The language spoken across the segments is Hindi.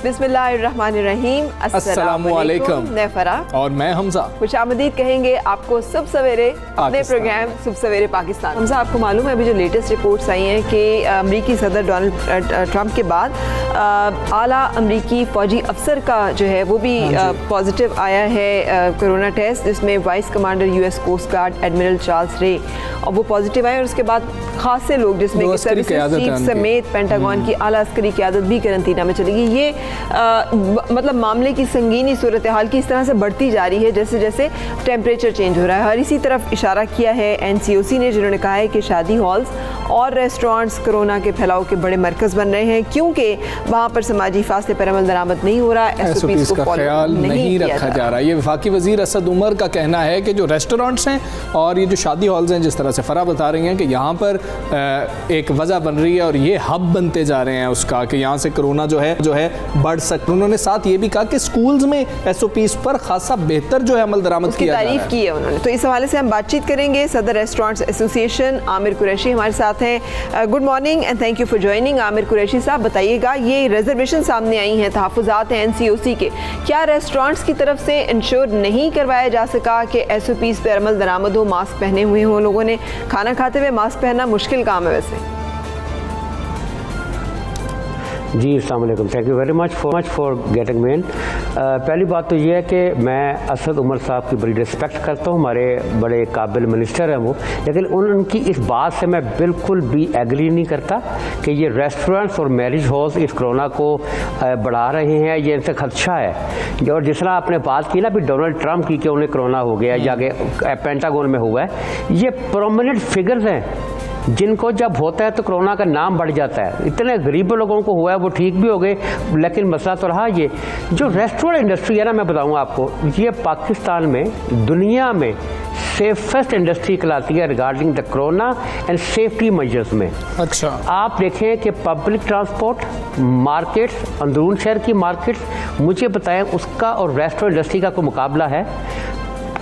बिस्मिल्लाहिर्रहमानिर्रहीम, अस्सलामुअलैकुम। मैं फरा और मैं हमजा खुशामदीद कहेंगे आपको सुबह सवेरे अपने प्रोग्राम सुबह सवेरे पाकिस्तान। हमजा, आपको मालूम है अभी जो लेटेस्ट रिपोर्ट्स आई हैं कि अमरीकी सदर डोनाल्ड ट्रंप के बाद आला अमरीकी फ़ौजी अफसर का जो है वो भी पॉजिटिव आया है कोरोना टेस्ट, जिसमें vice commander US coast guard admiral Charles Ray, और वो पॉजिटिव आए। और उसके बाद खासे लोग जिसमें कि सर्विसेज चीफ समेत पेंटागन की आला अस्करी क़यादत भी करंतना में चली गई। ये मतलब मामले की संगीनी सूरत हाल की इस तरह से बढ़ती जा रही है जैसे जैसे टेम्परेचर चेंज हो रहा है। और इसी तरफ इशारा किया है NCOC ने, जिन्होंने कहा है कि शादी हॉल्स और रेस्टोरेंट्स कोरोना के फैलाव के बड़े मरकज़ बन रहे हैं, क्योंकि वहाँ पर समाजी फासले पर अमल दरामद नहीं हो रहा, SOPs का ख्याल नहीं रखा जा रहा। ये वफाकी वज़ीर असद उमर का कहना है कि जो रेस्टोरेंट्स हैं और ये जो शादी हॉल्स हैं, जिस तरह से फरा बता रही हैं कि यहाँ पर एक वजह बन रही है और ये हब बनते जा रहे हैं उसका, कि यहाँ से कोरोना जो है बढ़ सकता। उन्होंने साथ ये भी कहा कि स्कूल्स में SOPs पर खासा बेहतर जो है अमल दरामद किया जा रहा है। तारीफ की है उन्होंने। तो इस हवाले से हम बातचीत करेंगे। सदर रेस्टोरेंट्स एसोसिएशन आमिर कुरैशी हमारे साथ हैं। Good morning and thank you for joining. Aamir Qureshi साहब, बताइएगा, ये रिजर्वेशन सामने आई हैं, तहफ़्फ़ुज़ात हैं NCOC के, क्या रेस्टोरेंट्स की तरफ से इंश्योर नहीं करवाया जा सका कि SOPs पर अमल दरामद हो, मास्क पहने हुए हों लोगों ने? खाना खाते हुए मास्क पहनना मुश्किल काम है वैसे। जी, अस्सलाम वालेकुम, thank you very much for getting me in. पहली बात तो ये है कि मैं असद उमर साहब की बड़ी रिस्पेक्ट करता हूँ, हमारे बड़े काबिल मिनिस्टर हैं वो, लेकिन उनकी इस बात से मैं बिल्कुल भी एग्री नहीं करता कि ये रेस्टोरेंट्स और मैरिज हॉल्स इस कोरोना को बढ़ा रहे हैं, ये इनसे खदशा है। और जिस तरह आपने बात की ना भी डोनाल्ड ट्रंप की कि उन्हें कोरोना हो गया या पेंटागन में हुआ है, ये प्रोमिनेंट फिगर्स हैं जिनको जब होता है तो कोरोना का नाम बढ़ जाता है। इतने गरीब लोगों को हुआ है, वो ठीक भी हो गए, लेकिन मसला तो रहा ये जो रेस्टोरेंट इंडस्ट्री है ना, मैं बताऊँ आपको, ये पाकिस्तान में दुनिया में सेफेस्ट इंडस्ट्री कहलाती है regarding the corona and safety measures में। अच्छा, आप देखें कि पब्लिक ट्रांसपोर्ट, मार्केट्स, अंदरून शहर की मार्केट्स, मुझे बताएं उसका और रेस्टोरेंट इंडस्ट्री का कोई मुकाबला है?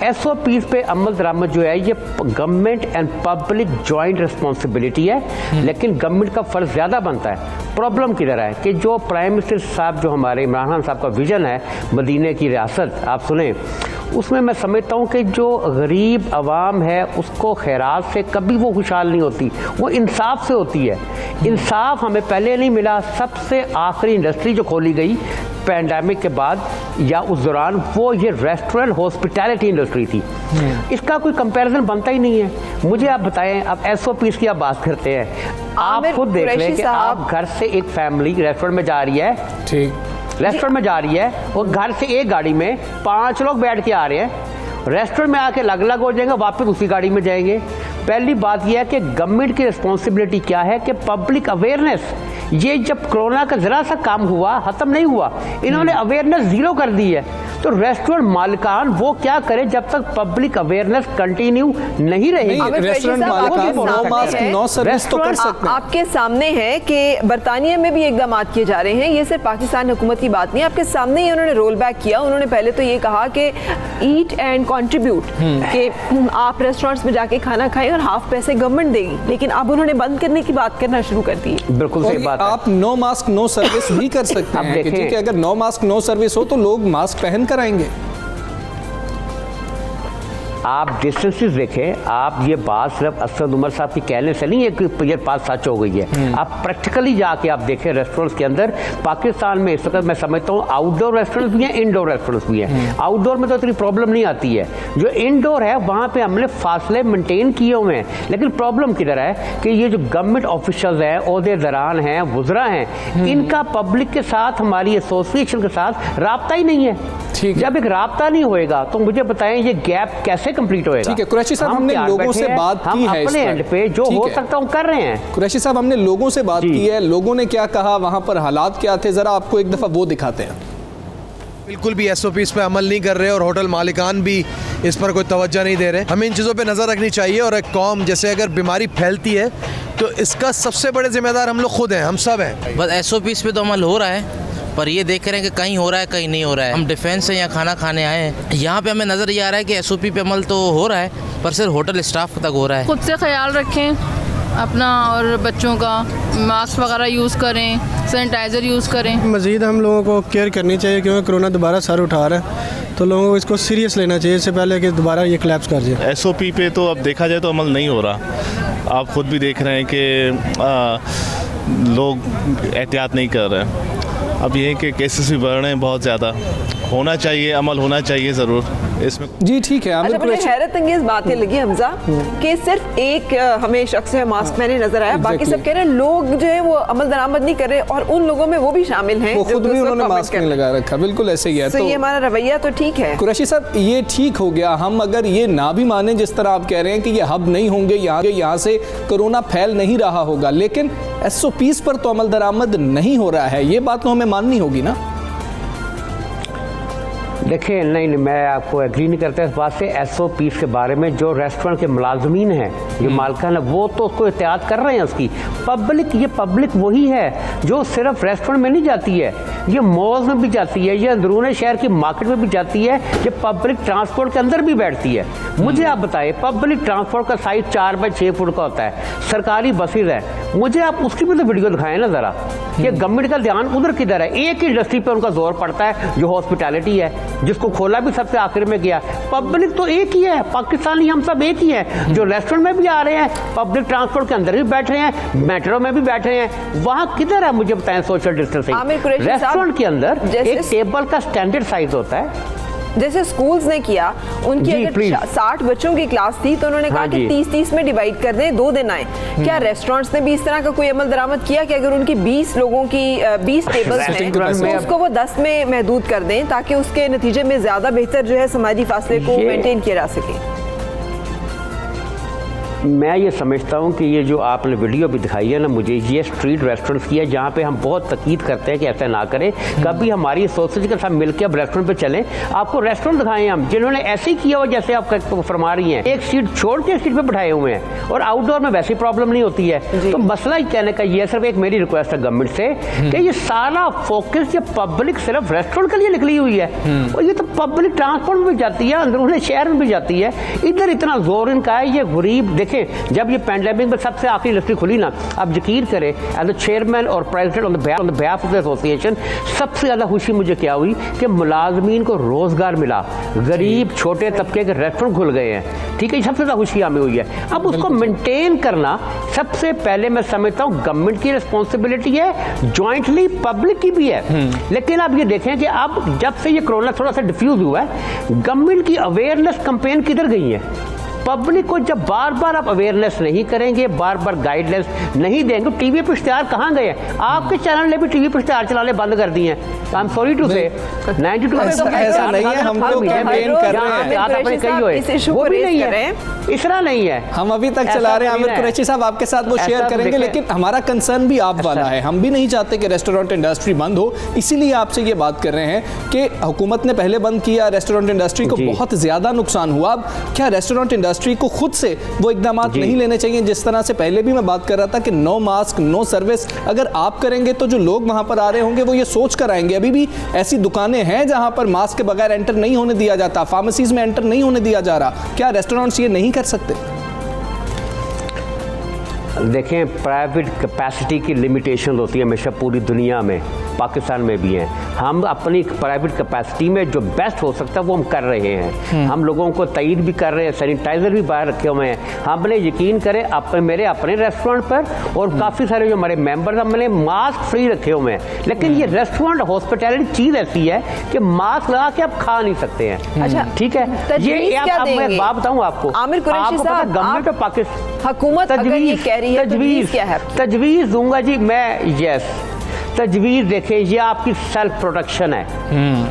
SOPs पे अमल दरामद जो है ये government and public joint responsibility है, लेकिन गवर्नमेंट का फ़र्ज ज़्यादा बनता है। प्रॉब्लम किधर है कि जो प्राइम मिनिस्टर साहब, जो हमारे इमरान खान साहब का विज़न है मदीने की रियासत, आप सुने, उसमें मैं समझता हूँ कि जो गरीब आवाम है उसको खैरात से कभी वो खुशहाल नहीं होती, वो इंसाफ से होती है। इंसाफ हमें पहले नहीं मिला। सबसे आखिरी इंडस्ट्री जो खोली गई पैंडेमिक के बाद या उस दौरान, वो ये रेस्टोरेंट हॉस्पिटैलिटी इंडस्ट्री थी। इसका कोई कंपैरिजन बनता ही नहीं है। मुझे आप बताएं, अब SOPs की आप बात करते हैं, आप खुद देख लें कि आप घर से एक फैमिली रेस्टोरेंट में जा रही है, ठीक, रेस्टोरेंट में जा रही है और घर से एक गाड़ी में 5 लोग बैठ के आ रहे हैं, रेस्टोरेंट में आके अलग अलग हो जाएंगे, वापस उसी गाड़ी में जाएंगे। पहली बात यह है कि गवर्नमेंट की रिस्पॉन्सिबिलिटी क्या है कि पब्लिक अवेयरनेस, ये जब कोरोना का ज़रा सा काम हुआ, ख़त्म नहीं हुआ, इन्होंने अवेयरनेस ज़ीरो कर दी है। तो रेस्टोरेंट मालिकान वो क्या करें जब तक पब्लिक अवेयरनेस कंटिन्यू नहीं रहेगी? रेस्टोरेंट मालिकान नो मास्क नो सर्विस तो कर सकते हैं। आपके सामने है कि बरतानिया में भी इकदाम किए जा रहे हैं, ये सिर्फ पाकिस्तान हुकूमत की बात नहीं, आपके सामने ही उन्होंने रोल बैक किया। उन्होंने पहले तो ये कहा कि ईट एंड कंट्रीब्यूट, कि आप रेस्टोरेंट्स में जाके खाना खाएं और हाफ पैसे गवर्नमेंट देगी, लेकिन अब उन्होंने बंद करने की बात करना शुरू कर दी। बिल्कुल सही बात है। आप नो मास्क नो सर्विस भी कर सकते हैं, क्योंकि अगर नो मास्क नो सर्विस हो तो लोग मास्क पहन कर आएंगे। आप डिस्टेंसेस देखें, आप ये बात सिर्फ असद उमर साहब की कहने से नहीं है कि ये बात सच हो गई है। आप प्रैक्टिकली जाके आप देखें रेस्टोरेंट्स के अंदर, पाकिस्तान में इस वक्त मैं समझता हूँ आउटडोर रेस्टोरेंट्स भी हैं, इंडोर रेस्टोरेंट्स भी हैं। आउटडोर में तो इतनी प्रॉब्लम नहीं आती है, जो इंडोर है वहाँ पे हमने फासले मेंटेन किए हुए हैं। लेकिन प्रॉब्लम किधर है कि ये जो गवर्नमेंट ऑफिशियल्स हैं, ओहदेदारान हैं, वुज़रा हैं, इनका पब्लिक के साथ, हमारी एसोसिएशन के साथ राब्ता ही नहीं है। जब एक राब्ता नहीं होएगा तो मुझे बताएं ये गैप कैसे कंप्लीट होएगा? ठीक है कुरैशी साहब, हमने लोगों से बात की है, अपने एंड पे जो हो सकता हूं कर रहे हैं। कुरैशी साहब, हमने लोगों से बात की है, लोगों ने क्या कहा, वहां पर हालात क्या थे, जरा आपको एक दफा वो दिखाते हैं। बिल्कुल भी SOPs पे अमल नहीं कर रहे और होटल मालिकान भी इस पर कोई तवज्जो नहीं दे रहे। हमें इन चीज़ों पे नज़र रखनी चाहिए और एक कौम जैसे अगर बीमारी फैलती है तो इसका सबसे बड़े जिम्मेदार हम लोग खुद हैं, हम सब हैं। बस SOPs पे तो अमल हो रहा है, पर ये देख रहे हैं कि कहीं हो रहा है कहीं नहीं हो रहा है। हम डिफेंस से यहाँ खाना खाने आए हैं, यहाँ पे हमें नज़र ये आ रहा है कि SOP पे अमल तो हो रहा है पर सिर्फ होटल स्टाफ तक हो रहा है। खुद से ख्याल रखें अपना और बच्चों का, मास्क वगैरह यूज़ करें, सैनिटाइज़र यूज़ करें। मज़ीद हम लोगों को केयर करनी चाहिए क्योंकि कोरोना दोबारा सर उठा रहा है, तो लोगों को इसको सीरियस लेना चाहिए इससे पहले कि दोबारा ये कोलैप्स कर जाए। SOP पे तो अब देखा जाए तो अमल नहीं हो रहा। आप खुद भी देख रहे हैं कि लोग एहतियात नहीं कर रहे हैं। अब ये है कि केसेस भी बढ़ रहे हैं बहुत ज़्यादा। होना चाहिए, अमल होना चाहिए ज़रूर इसमें। जी ठीक है। अच्छा, मुझे हैरत अंगेज बातें लगी हमजा कि सिर्फ एक हमें शख्स है मास्क पहने नजर आया, बाकी सब कह रहे हैं लोग जो है वो अमल दरामद नहीं कर रहे और उन लोगों में वो भी शामिल हैं वो खुद भी उन्होंने मास्क नहीं लगा रखा। बिल्कुल ऐसे ही है। तो ये हमारा रवैया तो ठीक है। कुरैशी साहब, ये ठीक हो गया। हम अगर ये ना भी माने जिस तरह आप कह रहे हैं कि ये हब नहीं होंगे, यहाँ से कोरोना फैल नहीं रहा होगा, लेकिन SOPs पर तो अमल दरामद नहीं हो रहा है, ये बात तो हमें माननी होगी ना। देखिए नहीं, मैं आपको एग्री नहीं करता इस बात से। SOPs के बारे में जो रेस्टोरेंट के मुलाजमीन हैं, जो मालकान है, वो तो उसको एहतियात कर रहे हैं उसकी। ये पब्लिक वही है जो सिर्फ रेस्टोरेंट में नहीं जाती है, ये मॉल्स में भी जाती है, ये अंदरून शहर की मार्केट में भी जाती है, ये पब्लिक ट्रांसपोर्ट के अंदर भी बैठती है। मुझे आप बताइए, पब्लिक ट्रांसपोर्ट का साइज 4 बाई 6 फुट का होता है, सरकारी बसेज है, मुझे आप उसकी भी तो वीडियो दिखाएं ना ज़रा कि गवर्नमेंट का ध्यान उधर किधर है। एक ही इंडस्ट्री पर उनका जोर पड़ता है जो हॉस्पिटैलिटी है, जिसको खोला भी सबसे आखिर में गया। पब्लिक तो एक ही है, पाकिस्तानी हम सब एक ही हैं, जो रेस्टोरेंट में भी आ रहे हैं, पब्लिक ट्रांसपोर्ट के अंदर भी बैठ रहे हैं, मेट्रो में भी बैठ रहे हैं, वहाँ किधर है मुझे बताएं सोशल डिस्टेंसिंग। रेस्टोरेंट के अंदर एक टेबल का स्टैंडर्ड साइज होता है। जैसे स्कूल्स ने किया, उनकी अगर 60 बच्चों की क्लास थी तो उन्होंने कहा कि 30-30 में डिवाइड कर दें, 2 दिन आए। क्या रेस्टोरेंट्स ने भी इस तरह का कोई अमल दरामद किया कि अगर उनकी 20 लोगों की 20 टेबल्स हैं तो उसको वो 10 में महदूद कर दें ताकि उसके नतीजे में ज़्यादा बेहतर जो है समाजी फासले को मेंटेन किया जा सके? मैं ये समझता हूँ कि ये जो आपने वीडियो भी दिखाई है ना मुझे, ये स्ट्रीट रेस्टोरेंट्स की है जहाँ पे हम बहुत तकीद करते हैं कि ऐसा ना करें। कभी हमारी सोसाइटी के साथ मिलकर अब रेस्टोरेंट पे चलें, आपको रेस्टोरेंट दिखाएं हम जिन्होंने ऐसे ही किया हुआ जैसे आप फरमा रही हैं, एक सीट छोड़ के सीट पे बैठाए हुए हैं और आउटडोर में वैसी प्रॉब्लम नहीं होती है। तो मसला ही कहने का ये सिर्फ एक मेरी रिक्वेस्ट है गवर्नमेंट से कि ये सारा फोकस ये पब्लिक सिर्फ रेस्टोरेंट के लिए निकली हुई है और ये तो पब्लिक ट्रांसपोर्ट में भी जाती है, अंदरूनी शहर में भी जाती है। इधर इतना जोर इनका है, ये गरीब देखें जब ये पैंडेमिक में सबसे आखिरी इंडस्ट्री खुली ना, आप यकीन करें एज ए चेयरमैन और president on the behalf of the association, सबसे ज़्यादा खुशी मुझे क्या हुई कि मुलाजमीन को रोज़गार मिला, गरीब छोटे तबके के रेस्टोरेंट खुल गए हैं, ठीक है, सबसे ज़्यादा खुशी हमें हुई है। अब उसको मेंटेन करना सबसे पहले मैं समझता हूँ गवर्नमेंट की रिस्पॉन्सिबिलिटी है, जॉइंटली पब्लिक की भी है। लेकिन आप ये देखें कि अब जब से ये कोरोना थोड़ा सा डिफ्यूज हुआ है, गवर्नमेंट की अवेयरनेस कैंपेन किधर गई है? पब्लिक को जब बार बार आप अवेयरनेस नहीं करेंगे, बार बार गाइडलाइंस नहीं देंगे, टीवी पर इश्तिहार कहाँ गए? आपके चैनल ने भी टीवी पर इश्तिहार चलाने बंद कर दिए हैं। आई एम सॉरी टू से 92 ऐसा नहीं है, हम तो कैंपेन कर रहे हैं, वो भी नहीं है, इस तरह नहीं है, हम अभी तक चला रहे हैं। आमिर कुरैशी साहब आपके साथ वो शेयर करेंगे, लेकिन हमारा कंसर्न भी आप वाला है। हम भी नहीं चाहते कि रेस्टोरेंट इंडस्ट्री बंद हो, इसीलिए आपसे ये बात कर रहे हैं कि हुकूमत ने पहले बंद किया, रेस्टोरेंट इंडस्ट्री को बहुत ज्यादा नुकसान हुआ। अब क्या रेस्टोरेंट इंडस्ट्री को खुद से वो इकदाम नहीं लेने चाहिए? जिस तरह से पहले भी मैं बात कर रहा था कि नो मास्क नो सर्विस, अगर आप करेंगे तो जो लोग वहां पर आ रहे होंगे वो ये सोच कर आएंगे। अभी भी ऐसी दुकानें हैं जहां पर मास्क के बगैर एंटर नहीं होने दिया जाता, फार्मेसीज में एंटर नहीं होने दिया जा रहा। क्या रेस्टोरेंट्स ये नहीं कर सकते? देखें, प्राइवेट कैपेसिटी की लिमिटेशन होती है हमेशा पूरी दुनिया में, पाकिस्तान में भी हैं। हम अपनी प्राइवेट कैपेसिटी में जो बेस्ट हो सकता है वो हम कर रहे हैं। हम लोगों को तईद भी कर रहे हैं, सैनिटाइज़र भी बाहर रखे हुए हैं। हमने यकीन करें मेरे अपने रेस्टोरेंट पर और काफ़ी सारे जो हमारे मेंबर्स, हमने मास्क फ्री रखे हुए हैं। लेकिन ये रेस्टोरेंट हॉस्पिटैलिटी चीज़ ऐसी है कि मास्क लगा के आप खा नहीं सकते हैं। अच्छा, ठीक है, ये अब मैं बात बताऊँ आपको, आमिर कुरैशी साहब, गवर्नमेंट ऑफ पाकिस्तान हुकूमत अगर ये कह रही है, तजवीज़ क्या है? तजवीज़ दूंगा जी मैं, यस तजवीज़ देखें, ये आपकी सेल्फ प्रोटेक्शन है।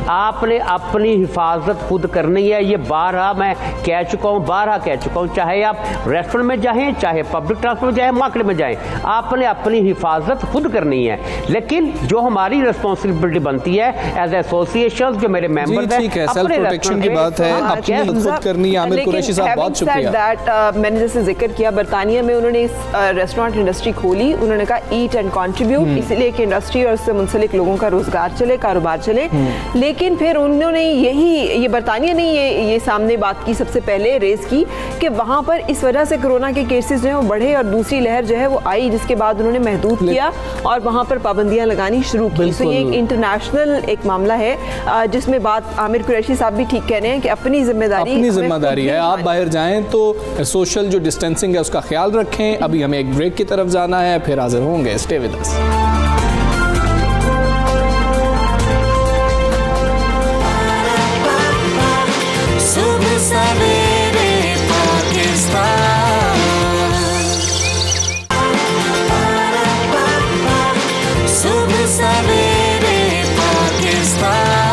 आपने अपनी हिफाजत खुद करनी है। ये बारहा मैं कह चुका हूँ, चाहे आप रेस्टोरेंट में जाएं, चाहे पब्लिक ट्रांसपोर्ट में जाएं, मार्केट में जाएं, आपने अपनी हिफाजत खुद करनी है। लेकिन जो हमारी रिस्पॉन्सिबिलिटी बनती है एज एसोसिएशन, जो मेरे मेंबर हैं, ठीक है, सेल्फ प्रोटेक्शन की बात है, अपनी खुद करनी है। आमिर कुरैशी साहब, बहुत शुक्रिया। मैंने जैसे जिक्र किया, बरतानिया में उन्होंने इस रेस्टोरेंट इंडस्ट्री खोली। उन्होंने कहा ईट एंड कंट्रीब्यूट, इसलिए कि इंडस्ट्री और उससे मुंसलिक लोगों का रोजगार चले, कारोबार चले। लेकिन फिर उन्होंने ये बरतानिया ने ये सामने बात की, सबसे पहले रेज की कि वहाँ पर इस वजह से कोरोना के केसेस जो है वो बढ़े और दूसरी लहर जो है वो आई, जिसके बाद उन्होंने महदूद किया और वहाँ पर पाबंदियाँ लगानी शुरू की। तो ये एक इंटरनेशनल एक मामला है, जिसमें बात आमिर कुरैशी साहब भी ठीक कह रहे हैं कि अपनी जिम्मेदारी है। आप बाहर जाएं तो सोशल जो डिस्टेंसिंग है उसका ख्याल रखें। अभी हमें एक ब्रेक की तरफ जाना है, फिर हाजिर होंगे। Stay with us. सुबह सवेरे पाकिस्तान, सुबह सवेरे पाकिस्तान।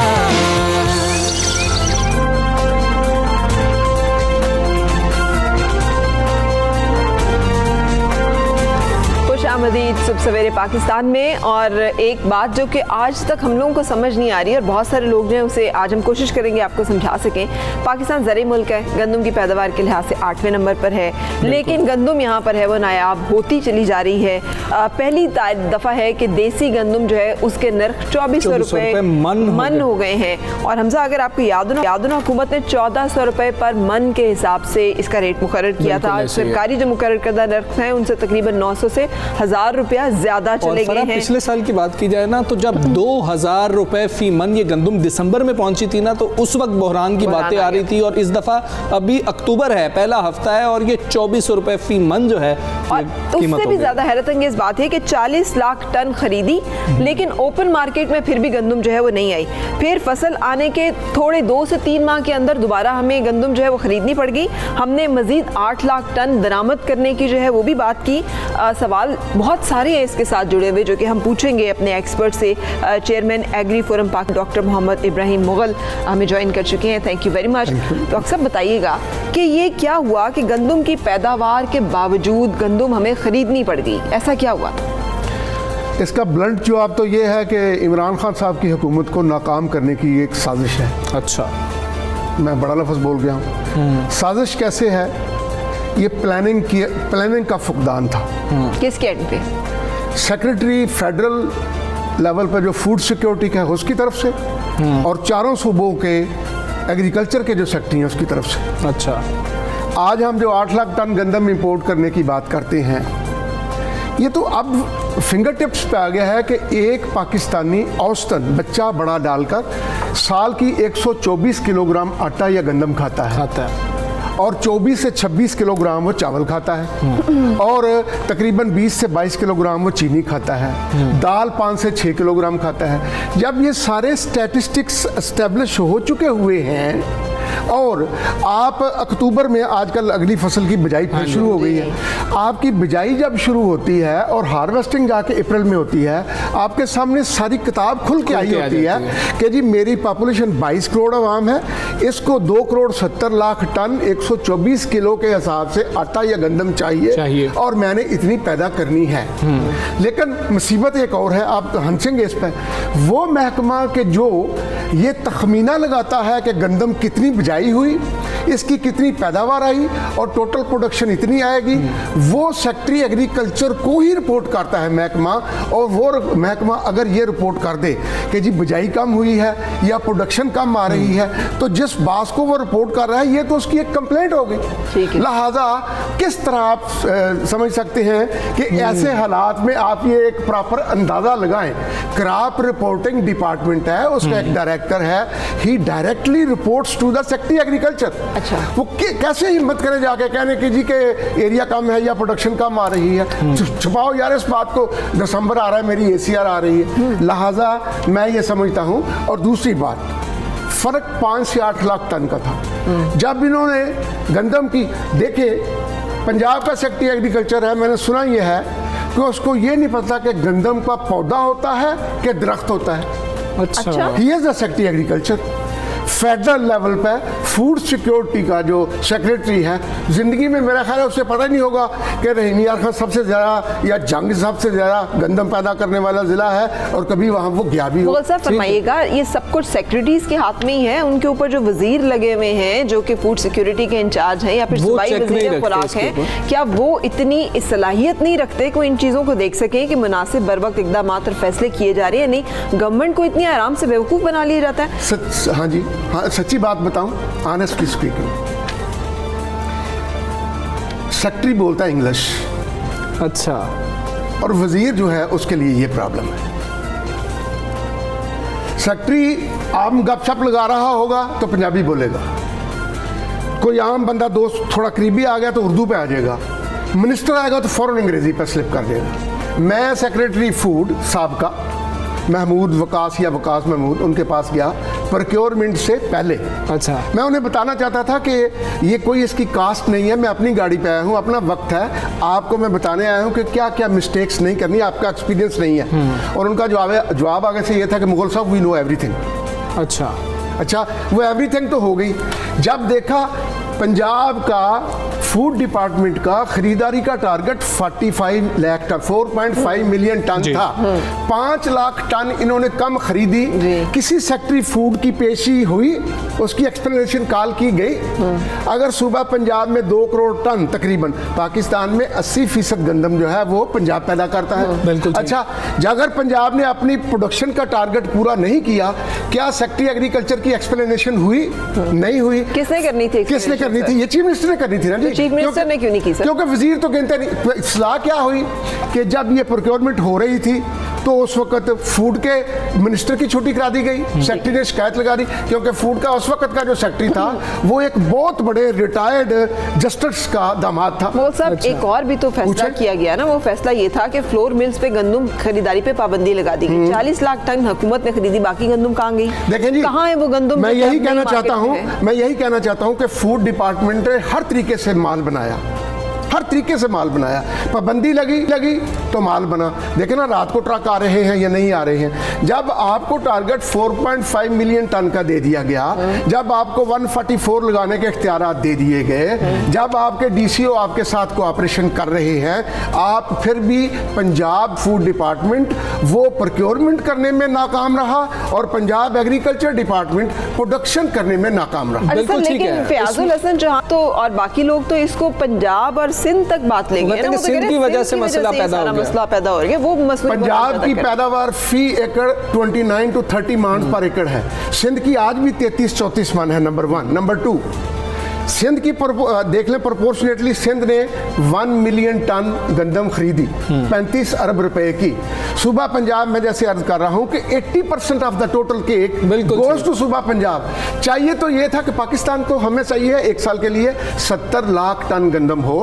खुशामदीद सुबह सवेरे पाकिस्तान में। और एक बात जो कि आज तक हम लोगों को समझ नहीं आ रही और बहुत सारे लोग हैं, उसे आज हम कोशिश करेंगे आपको समझा सकें। पाकिस्तान ज़रूरी मुल्क है, गंदम की पैदावार के लिहाज से 8वें नंबर पर है, लेकिन गंदम यहाँ पर है वो नायाब होती चली जा रही है। पहली दफ़ा है कि देसी गंदम जो है उसके नर्ख 2400 रुपये मन हो गए हैं। और हमजा, अगर आपको याद हो, हुकूमत ने 1400 रुपये पर मन के हिसाब से इसका रेट मुकर्रर किया था। सरकारी जो मुकर्रर करदा नर्ख हैं उनसे तकरीबन 900 से 1000 रुपया ज्यादा चले गए हैं। पिछले साल की बात की जाए ना, तो जब 2000 रुपए फी मन ये गंदम दिसंबर में पहुंची थी ना, तो उस वक्त बहरान की बातें आ रही थी। और इस दफा अभी अक्टूबर है, पहला हफ्ता है, और ये 2400 रुपए फी मन जो है। और उससे भी ज्यादा हैरत अंगेज बात है कि 40 लाख टन खरीदी, लेकिन ओपन मार्केट में फिर भी गंदम जो है वो नहीं आई। फिर फसल आने के थोड़े 2 से 3 माह के अंदर दोबारा हमें गंदम जो है वो खरीदनी पड़ गई। हमने मजीद 8 लाख टन दरामद करने की जो है वो भी बात की। सवाल बहुत सारे हैं इसके साथ जुड़े हुए, जो कि हम पूछेंगे अपने एक्सपर्ट से। चेयरमैन एग्री फोरम पाक डॉक्टर मोहम्मद इब्राहिम मुगल हमें ज्वाइन कर चुके हैं। Thank you very much. Doctor साहब, बताइएगा कि ये क्या हुआ कि गंदम की पैदावार के बावजूद गंदम हमें खरीदनी पड़ गई, ऐसा क्या हुआ? इसका ब्लंट जवाब तो ये है कि इमरान खान साहब की हुकूमत को नाकाम करने की एक साजिश है। अच्छा, मैं बड़ा लफ्ज़ बोल गया हूँ। साजिश कैसे है? ये प्लानिंग का फुकदान था। किसके एंड पे? सेक्रेटरी फेडरल लेवल पर जो फूड सिक्योरिटी का है उसकी तरफ से, और चारों सूबों के एग्रीकल्चर के जो सेक्रेटरी हैं उसकी तरफ से। अच्छा, आज हम जो 8 लाख टन गंदम इंपोर्ट करने की बात करते हैं, ये तो अब फिंगर टिप्स पे आ गया है कि एक पाकिस्तानी औसतन बच्चा बड़ा डालकर साल की 124 किलोग्राम आटा या गंदम खाता है, और 24 से 26 किलोग्राम वो चावल खाता है, और तकरीबन 20 से 22 किलोग्राम वो चीनी खाता है, दाल 5 से 6 किलोग्राम खाता है। जब ये सारे स्टैटिस्टिक्स एस्टेब्लिश हो चुके हुए हैं, और आप अक्टूबर में आजकल अगली फसल की बिजाई फिर शुरू हो गई है। आपकी बिजाई जब शुरू होती है और हार्वेस्टिंग जाके अप्रैल में होती है, आपके सामने सारी किताब खुल के आई होती है कि जी मेरी पॉपुलेशन 22 करोड़ आवाम है, इसको 2 करोड़ 70 लाख टन 124 किलो के हिसाब से आटा या गंदम चाहिए, और मैंने इतनी पैदा करनी है। लेकिन मुसीबत एक और है, आप हंसेंगे इस पर, वो महकमा के जो ये तखमीना लगाता है कि गंदम कितनी बिजाई हुई, इसकी कितनी पैदावार आई और टोटल प्रोडक्शन इतनी आएगी, वो सेक्रेटरी एग्रीकल्चर को ही रिपोर्ट करता है महकमा। और वो महकमा अगर ये रिपोर्ट कर दे कि जी बिजाई कम हुई है या प्रोडक्शन कम आ रही है, तो जिस बात को वो रिपोर्ट कर रहा है ये तो उसकी एक कंप्लेंट होगी। लिहाजा किस तरह आप समझ सकते हैं कि ऐसे हालात में आप ये एक प्रॉपर अंदाज़ा लगाएं। क्रॉप रिपोर्टिंग डिपार्टमेंट है, उसका एक डायरेक्टर है, ही directly reports to the secretary agriculture. अच्छा, वो कैसे हिम्मत करे जाके कहने की जी के एरिया कम है या प्रोडक्शन कम आ रही है? छुपाओ यार इस बात को, दिसंबर आ रहा है, मेरी ACR आ रही है। लिहाजा मैं ये समझता हूँ। और दूसरी बात, फर्क 5 से 8 लाख टन का था। जब इन्होंने गंदम की, देखे पंजाब का सेक्रेटरी एग्रीकल्चर है, मैंने सुना ये है कि उसको ये नहीं पता कि गंदम का पौधा होता है कि दरख्त होता है। अच्छा, he is the secretary agriculture. Federal level पे फूड सिक्योरिटी का जो सेक्रेटरी है, जिंदगी में मेरा ख्याल है उसे पता नहीं होगा कि रहीम यार खान सबसे ज़्यादा या जंग सबसे ज़्यादा गंदम पैदा करने वाला ज़िला है, और कभी वहाँ वो गया भी हो। मुगल साहब फरमाइएगा, ये सब कुछ सेक्रेटरीज के हाथ में ही है, उनके ऊपर जो वजीर लगे हुए हैं जो कि फूड सिक्योरिटी के इंचार्ज हैं या फिर सूबाई वजीर खुराक हैं, क्या वो इतनी सलाहियत नहीं रखते कि इन चीज़ों को देख सकें कि मुनासिब बर वक्त इकदाम और फैसले किए जा रहे हैं? नहीं, गवर्नमेंट को इतनी आराम से बेवकूफ़ बना लिया जाता है। हाँ जी, हाँ, सच्ची बात बताऊं, ऑनेस्टली स्पीकिंग, सेक्रेटरी बोलता है इंग्लिश, अच्छा, और वजीर जो है उसके लिए ये प्रॉब्लम है। सेक्रेटरी आम गपशप लगा रहा होगा तो पंजाबी बोलेगा, कोई आम बंदा दोस्त थोड़ा करीबी आ गया तो उर्दू पे आ जाएगा, मिनिस्टर आएगा तो फौरन अंग्रेजी पे स्लिप कर देगा। मैं सेक्रेटरी फूड साहब का महमूद वकास या वकास महमूद उनके पास गया प्रोक्योरमेंट से पहले। अच्छा, मैं उन्हें बताना चाहता था कि ये कोई इसकी कास्ट नहीं है, मैं अपनी गाड़ी पे आया हूँ, अपना वक्त है, आपको मैं बताने आया हूँ कि क्या क्या मिस्टेक्स नहीं करनी, आपका एक्सपीरियंस नहीं है। और उनका जवाब आगे से ये था कि मुगल साहब वी नो एवरीथिंग। अच्छा, वो एवरीथिंग तो हो गई। जब देखा पंजाब का फूड डिपार्टमेंट का खरीदारी का target 45 lakh ton, 4.5 million ton था, 5 लाख टन इन्होंने कम खरीदी। किसी सेक्रेटरी फूड की पेशी हुई, उसकी एक्सप्लेनेशन कॉल की गई। अगर सूबा पंजाब में 2 करोड़ टन तकरीबन, पाकिस्तान में 80% गंदम जो है वो पंजाब पैदा करता है। बिल्कुल। अच्छा, अगर पंजाब ने अपनी प्रोडक्शन का टारगेट पूरा नहीं किया, क्या सेक्रेटरी एग्रीकल्चर की एक्सप्लेनेशन हुई? नहीं हुई। किसने करनी थी? किसने करनी थी? ये चीफ मिनिस्टर ने करनी थी ना जी। चीफ मिनिस्टर ने क्यों नहीं की सर? क्योंकि वजीर तो कहते नहीं। सलाह क्या हुई कि जब ये प्रोक्योरमेंट हो रही थी तो उस वक्त फूड के मिनिस्टर की छुट्टी करा दी गई, सेक्रेटरी ने शिकायत लगा दी, क्योंकि फूड का उस वक्त का जो सेक्रेटरी था वो एक बहुत बड़े रिटायर्ड जस्टिस का दामाद था। वो सब एक और भी तो फैसला किया गया ना, वो फैसला ये था कि फ्लोर मिल्स पे गंदम खरीदारी पे पाबंदी लगा दी गई। 40 लाख टन हुकूमत ने खरीदी, बाकी गंदम कहाँ गई? देखें जी, कहाँ है वो गंदम? मैं यही कहना चाहता हूँ कि फूड डिपार्टमेंट ने हर तरीके से माल बनाया, हर तरीके से माल बनाया। पाबंदी लगी तो माल बना। देखे ना रात को ट्रक आ रहे हैं या नहीं आ रहे हैं। जब आपको टारगेट 4.5 मिलियन टन का दे दिया गया, जब आपको 144 लगाने के इख्तियारात दे दिए गए, जब आपके डीसीओ आपके साथ कोऑपरेशन कर रहे हैं, आप फिर भी पंजाब फूड डिपार्टमेंट वो प्रोक्योरमेंट करने में नाकाम रहा और पंजाब एग्रीकल्चर डिपार्टमेंट प्रोडक्शन करने में नाकाम रहा। लेकिन फयाजुल हसन चौहान तो और बाकी लोग तो इसको पंजाब और सिंध तक बात लेंगे ना, सिंध की वजह से मसला पैदा हो गया। वो पंजाब की पैदावार फी एकड़ 29 to 30 मान पर एकड़ है। सिंध की आज भी 33-34 मान है, नंबर 1। नंबर 2, सिंध की देख लें प्रोपोर्शनेटली, सिंध ने 1 मिलियन टन गंदम खरीदी 35 अरब रुपए की। सूबा पंजाब में जैसे अर्ज कर रहा हूं कि 80% of the total cake goes to सूबा पंजाब। चाहिए तो ये था कि पाकिस्तान को हमें चाहिए एक साल के लिए 70 लाख टन गंदम हो,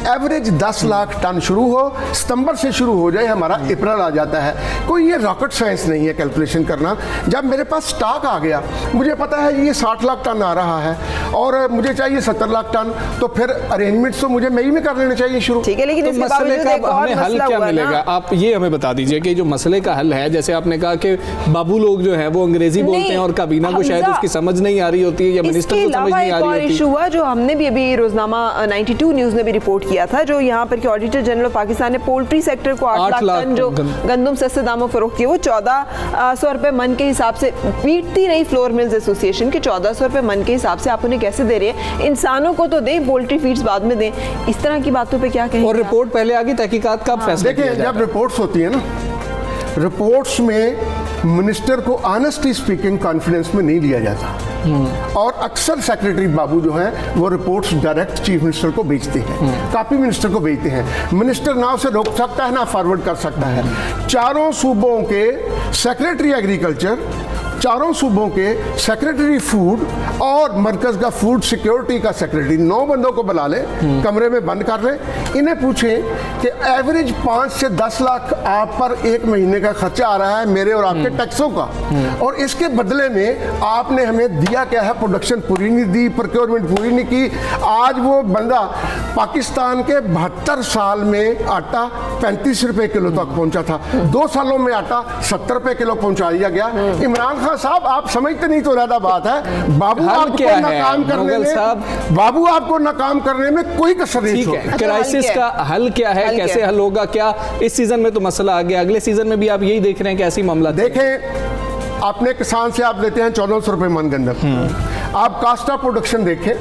एवरेज 10 लाख टन शुरू हो, सितंबर से शुरू हो जाए, हमारा अप्रैल आ जाता है। कोई ये रॉकेट साइंस नहीं है कैलकुलेशन करना। जब मेरे पास स्टॉक आ गया, मुझे पता है ये 60 लाख टन आ रहा है और मुझे चाहिए 70 लाख टन, तो फिर अरेंजमेंट्स तो मुझे मई में कर लेने चाहिए शुरू। ठीक है, लेकिन तो मसले का हमें हल क्या मिलेगा? आप ये हमें बता दीजिए कि जो मसले का हल है, जैसे आपने कहा कि बाबू लोग जो है वो अंग्रेजी बोलते हैं और काबीना को शायद उसकी समझ नहीं आ रही होती है या मिनिस्टर को समझ नहीं आ रही होती है। इशू हुआ जो हमने भी अभी रोजनामा 92 न्यूज ने भी रिपोर्ट किया था, जो यहाँ पर के ऑडिटर जनरल ऑफ पाकिस्तान ने पोल्ट्री सेक्टर को 8 लाख टन जो गंदम सस्ते दामों फरोख्त किए, वो 1400 रुपए मन के हिसाब से पीटती रही फ्लोर मिल्स एसोसिएशन के 1400 रुपए मन के हिसाब से आप उन्हें कैसे दे रहे हैं? इंसानों को तो दें, पोल्ट्री फीड्स बाद में दें। इस तरह की बातों पे क्या कहें? और रिपोर्ट पहले आ गई, तहकीकात कब फैसला किया देखिए, जब रिपोर्ट्स होती है ना, रिपोर्ट्स में मिनिस्टर को ऑनेस्टली स्पीकिंग कॉन्फिडेंस में नहीं लिया जाता और अक्सर सेक्रेटरी बाबू जो हैं वो रिपोर्ट्स डायरेक्ट चीफ मिनिस्टर को भेजते हैं, कापी मिनिस्टर को भेजते हैं। मिनिस्टर ना उसे रोक सकता है ना फॉरवर्ड कर सकता है। चारों सूबों के सेक्रेटरी एग्रीकल्चर, चारों सूबों के सेक्रेटरी फूड और मरकज का फूड सिक्योरिटी का सेक्रेटरी 9 बंदों को बुला ले, कमरे में बंद कर ले, इन्हें पूछें कि एवरेज 5 से 10 लाख आप पर एक महीने का खर्चा आ रहा है मेरे और आपके टैक्सों का, और इसके बदले में आपने हमें दिया क्या है? प्रोडक्शन पूरी नहीं दी, प्रोक्योरमेंट पूरी नहीं की। आज वो बंदा पाकिस्तान के 72 साल में आटा 35 रुपए किलो तक पहुंचा था। 2 सालों में आटा 70 रुपए किलो पहुंचा दिया गया। इमरान खान साहब, आप समझते नहीं तो ज्यादा बात है। बाबू आपको नाकाम करने में, बाबू आपको नाकाम करने में कोई कसर नहीं छोड़े। क्राइसिस का हल क्या है, कैसे हल होगा? क्या इस सीजन में तो मसला आ गया, अगले सीजन में भी आप यही देख रहे हैं कि ऐसी मामला? देखें, अपने किसान से आप लेते हैं 1400 रुपए मन गंदम। आप कास्ट ऑफ प्रोडक्शन देखें,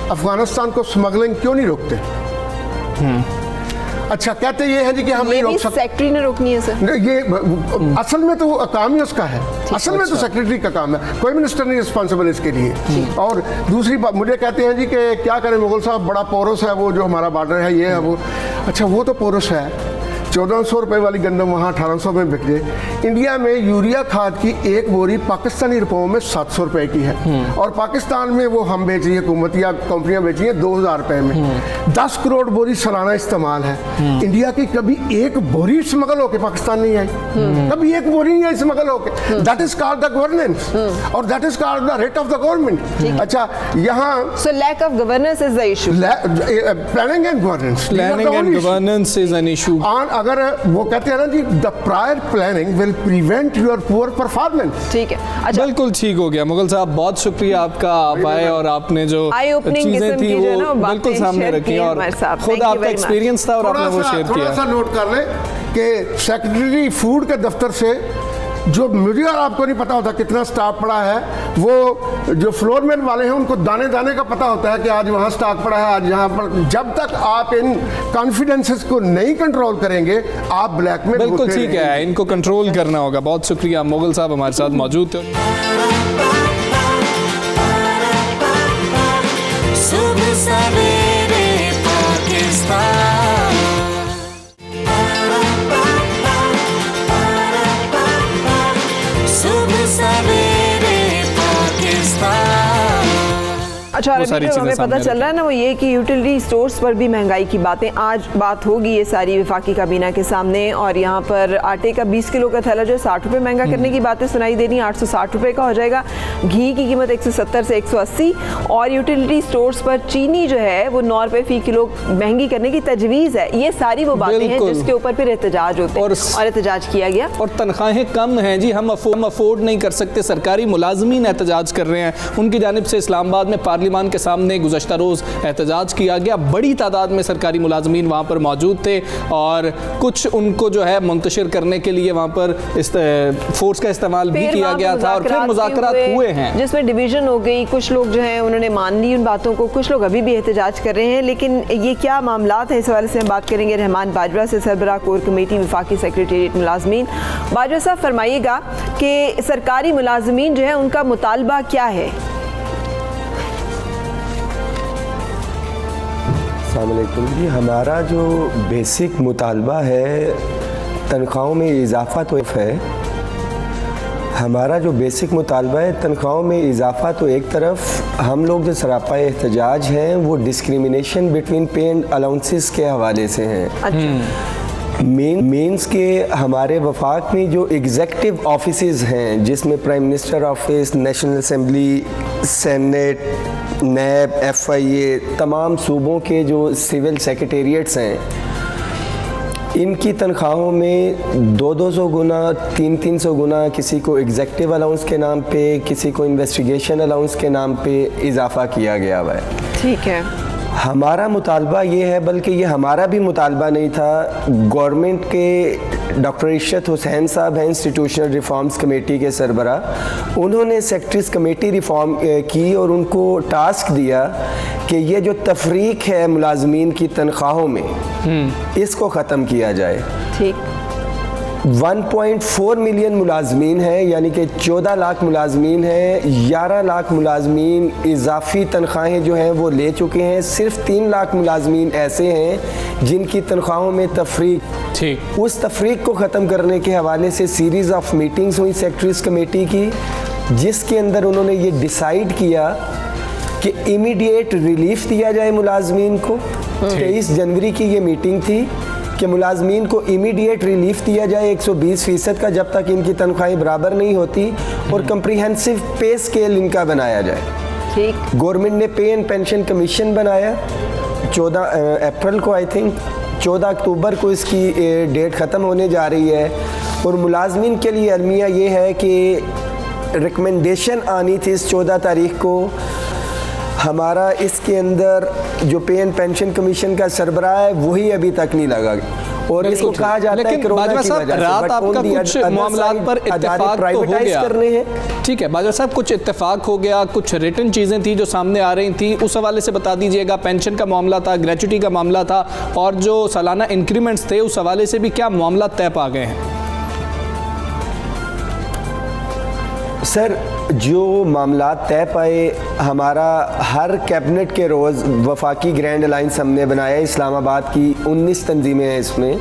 अफगानिस्तान को स्मगलिंग क्यों नहीं रोकते? अच्छा, कहते ये है जी कि हम नहीं रोक सकते, सेक्रेटरी ने रोकनी है सर। ये असल में तो काम ही उसका है, असल में तो सेक्रेटरी का काम है, कोई मिनिस्टर नहीं रिस्पॉन्सिबल इसके लिए। और दूसरी बात, मुझे कहते हैं जी कि क्या करें मुगल साहब, बड़ा पोरस है वो जो हमारा बॉर्डर है, ये है वो। अच्छा, वो तो पोरस है। 1400 रुपए वाली गंदम वहाँ 1800 में बिक जाए। इंडिया में यूरिया खाद की एक बोरी पाकिस्तानी रुपयों में 700 रुपए की है, और पाकिस्तान में वो हम बेच रही है, हुकूमत या कंपनियां बेच रही हैं 2000 रुपए में। 10 करोड़ बोरी सालाना इस्तेमाल है। इंडिया की कभी एक बोरी स्मगल होके पाकिस्तान नहीं आई, कभी एक बोरी नहीं आई स्मगल होके। That is called the governance, और that is called the rate of the government. अच्छा, यहाँ so lack of governance is the issue. Planning and governance, planning and governance is an issue. अगर वो कहते हैं ना जी, the prior planning will prevent your poor performance. ठीक है, अच्छा, बिल्कुल ठीक हो गया। मुगल साहब, बहुत शुक्रिया आपका, आप आए और आपने जो चीजें थी वो बिल्कुल सामने रखी, और खुद आपका एक्सपीरियंस था और आपने वो शेयर किया। थोड़ा सा नोट कर लें कि सेक्रेटरी फूड के दफ्तर से, जो मुझे और आपको नहीं पता होता कितना स्टॉक पड़ा है, वो जो फ्लोरमैन वाले हैं उनको दाने दाने का पता होता है कि आज वहाँ स्टॉक पड़ा है, आज यहाँ पर। जब तक आप इन कॉन्फिडेंसेस को नहीं कंट्रोल करेंगे, आप ब्लैक में बिल्कुल ठीक है, इनको कंट्रोल करना होगा। बहुत शुक्रिया, मुगल साहब हमारे साथ मौजूद थे। सुबह सवेरे पाकिस्तान। अच्छा, अभी जो हमें पता चल रहा है ना, वो ये कि यूटिलिटी स्टोर्स पर भी महंगाई की बातें आज बात होगी ये सारी वफाकी काबीना के सामने। और यहाँ पर आटे का 20 किलो का थैला जो 60 रुपये महंगा करने की बातें सुनाई दे रही, 860 रुपये का हो जाएगा। घी की कीमत 170 से 180, और यूटिलिटी स्टोर्स पर चीनी जो है वो 9 रुपये फी किलो महंगी करने की तजवीज़ है। ये सारी वो बातें हैं जिसके ऊपर फिर एहतजाज होते हैं, और एहतजाज किया गया। और तनख्वाहें कम हैं जी, हम अफोर्ड नहीं कर सकते। सरकारी मुलाजमीन एहतजाज कर रहे हैं, उनकी जानिब से इस्लामाबाद में पार्लियामेंट के सामने गुज़श्ता रोज़ एहतजाज किया गया। बड़ी तादाद में सरकारी मुलाजमीन वहाँ पर मौजूद थे, और कुछ उनको जो है मुंतशिर करने के लिए वहाँ पर इस फोर्स का इस्तेमाल भी किया गया था, और फिर मुज़ाकरात हुए हैं जिसमें डिवीज़न हो गई। कुछ लोग जो हैं उन्होंने मान ली उन बातों को, कुछ लोग अभी भी एहतजाज कर रहे हैं। लेकिन ये क्या मामलात हैं, इस हवाले से हम बात करेंगे रहमान बाजवा से, सरबराह कोर कमेटी वफाकी सेक्रेटेरिएट मुलाजमीन। बाजवा साहब, फरमाइएगा कि सरकारी मुलाजमीन जो है उनका मुतालबा क्या है? अस्सलामुअलैकुम जी, हमारा जो बेसिक मुतालबा है, तनख्वाहों में इजाफ़ा तो है। हमारा जो बेसिक मुतालबा है तनख्वाहों में इजाफ़ा, तो एक तरफ हम लोग जो सरापा एहतजाज हैं वो डिस्क्रिमिनेशन बिटवीन पे एंड अलाउंसेस के हवाले से हैं। अच्छा। मेंस के हमारे वफाक में जो एग्जेक्टिव ऑफिसेज़ हैं, जिसमें prime minister office, national assembly, senate, NAB, FIA, तमाम सूबों के जो सिविल सेक्रेटेरिएट्स हैं, इनकी तनख्वाहों में 200 गुना, 300 गुना, किसी को एग्जेक्टिव अलाउंस के नाम पे, किसी को इन्वेस्टिगेशन अलाउंस के नाम पे इजाफ़ा किया गया हुआ है। ठीक है, हमारा मुतालबा ये है, बल्कि ये हमारा भी मुतालबा नहीं था, गवर्नमेंट के डॉक्टर इशरत हुसैन साहब हैं इंस्टीट्यूशनल रिफॉर्म्स कमेटी के सरबराह, उन्होंने सेक्रेटरीज कमेटी रिफॉर्म की और उनको टास्क दिया कि ये जो तफरीक है मुलाजमीन की तनख्वाहों में, इसको ख़त्म किया जाए। ठीक। 1.4 मिलियन मुलाजमीन है, यानी कि 14 लाख मुलाजमीन हैं। 11 लाख मुलाजमीन इजाफी तनख्वाहें जो हैं वो ले चुके हैं। सिर्फ 3 लाख मुलाजमीन ऐसे हैं जिनकी तनख्वाहों में तफरीक, ठीक, उस तफरीक को ख़त्म करने के हवाले से सीरीज़ ऑफ मीटिंग्स हुई सेक्रेटरीज कमेटी की, जिसके अंदर उन्होंने ये डिसाइड किया कि इमीडिएट रिलीफ दिया जाए मुलाजमीन को। 23 जनवरी की ये मीटिंग थी कि मुलाजमीन को इमीडिएट रिलीफ दिया जाए 120% का, जब तक इनकी तनख्वाहें बराबर नहीं होती, और कम्प्रीहेंसिव पे स्केल इनका बनाया जाए। ठीक। गवर्नमेंट ने पे एंड पेंशन कमीशन बनाया 14 अप्रैल को, आई थिंक 14 अक्टूबर को इसकी डेट ख़त्म होने जा रही है और मुलाजमीन के लिए अलमिया ये है कि रिकमेंडेशन आनी थी इस 14 तारीख को। हमारा इसके अंदर जो पे एंड पेंशन कमीशन का सरबराह है वही अभी तक नहीं लगा और इसको कहा जाता है कोरोना की वजह से। रात आपका कुछ मामलात पर इत्तेफाक तो हो गया, करने हैं। ठीक है बाजवा साहब, कुछ इत्तेफाक हो गया, कुछ रिटन चीज़ें थी जो सामने आ रही थी, उस हवाले से बता दीजिएगा। पेंशन का मामला था, ग्रेचुटी का मामला था और जो सालाना इंक्रीमेंट्स थे उस हवाले से भी क्या मामला तय पा गए हैं? सर जो मामला तय पाए, हमारा हर कैबिनेट के रोज़ वफाकी ग्रैंड अलाइंस हमने बनाया, इस्लामाबाद की 19 तंजीमें हैं इसमें।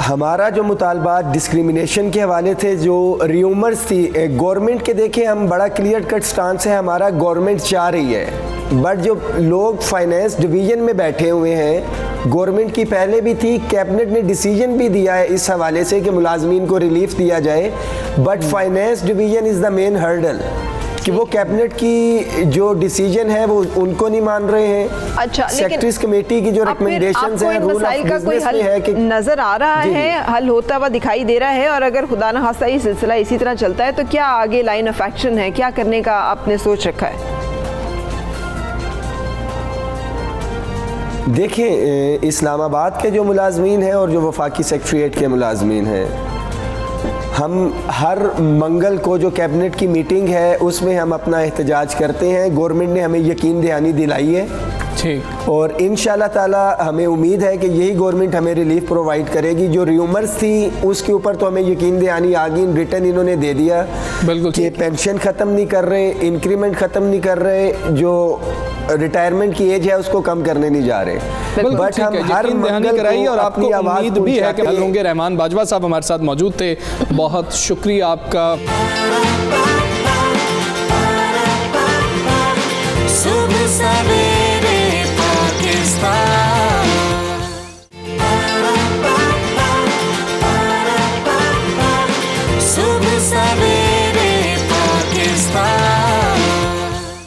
हमारा जो मुतालबात डिस्क्रिमिनेशन के हवाले थे, जो र्यूमर्स थी गवर्नमेंट के, देखें हम बड़ा क्लियर कट स्टांस है हमारा, गवर्नमेंट चाह रही है, बट जो लोग फाइनेंस डिवीज़न में बैठे हुए हैं, गवर्नमेंट की पहले भी थी, कैबिनेट ने डिसीजन भी दिया है इस हवाले से कि मुलाजमीन को रिलीफ दिया जाए, but finance division is the main hurdle कि वो कैबिनेट की जो डिसीजन है वो उनको नहीं मान रहे हैं। अच्छा, सेक्रेटरीज कमेटी की जो रिकमेंडेशंस हैं, रूल ऑफ बिजनेस में है कि नजर आ रहा है, हल होता हुआ दिखाई दे रहा है, और अगर खुदा न खास्ता ये सिलसिला इसी तरह चलता है तो क्या आगे लाइन ऑफ एक्शन है, क्या करने का आपने सोच रखा है? देखिए इस्लामाबाद के जो मुलाजमीन हैं और जो वफाकी सेक्रेटरीट के मुलाजमीन हैं, हम हर मंगल को जो कैबिनेट की मीटिंग है उसमें हम अपना एहतजाज करते हैं। गवर्नमेंट ने हमें यकीन दहानी दिलाई है ठीक, और इंशाल्लाह ताला हमें उम्मीद है कि यही गवर्नमेंट हमें रिलीफ प्रोवाइड करेगी। जो र्यूमर्स थी उसके ऊपर तो हमें यकीन दहानी आ गई, रिटर्न इन्होंने दे दिया कि पेंशन ख़त्म नहीं कर रहे, इंक्रीमेंट ख़त्म नहीं कर रहे, जो रिटायरमेंट की एज है उसको कम करने नहीं जा रहे। बट हम हर मंगल कराई और आपको उम्मीद भी है कि हल होंगे। रहमान बाजवा साहब हमारे साथ मौजूद थे, बहुत शुक्रिया आपका। सुबह सवेरे पाकिस्तान, सुबह सवेरे पाकिस्तान।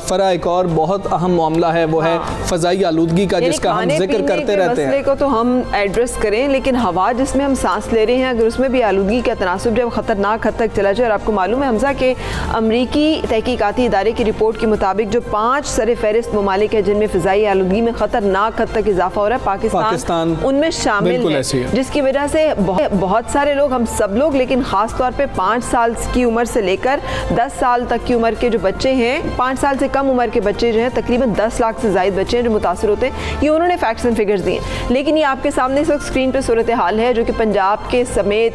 फरा एक और बहुत अहम मामला है, वो है फ़ज़ाई आलूदगी का, जिसका हम जिक्र करते रहते हैं। मसले को तो हम एड्रेस करें, लेकिन हवा जिसमें हम सांस ले रहे हैं अगर उसमें भी आलूदगी का तनासुब जब ख़तरनाक हद तक चला जाए, और आपको मालूम है हमजा के अमरीकी तहकीकाती इदारे की रिपोर्ट के मुताबिक जो 5 सर फहरिस्त ममालिक है जिनमें फ़ज़ाई आलूदगी में ख़तरनाक हद तक इजाफा हो रहा है, पाकिस्तान उनमें शामिल है, जिसकी वजह से बहुत सारे लोग, हम सब लोग, लेकिन ख़ास तौर पर 5 साल की उम्र से लेकर 10 साल तक की उम्र के जो बच्चे हैं, 5 साल से कम उम्र के बच्चे जो हैं, तकरीबन 10 लाख से ज़ायद बच्चे हैं जो मुतासर होते हैं। ये उन्होंने फैक्ट्स एंड फिगर्स दिए, लेकिन ये आपके सामने इस वक्त स्क्रीन पर सूरत हाल है जो कि पंजाब के समेत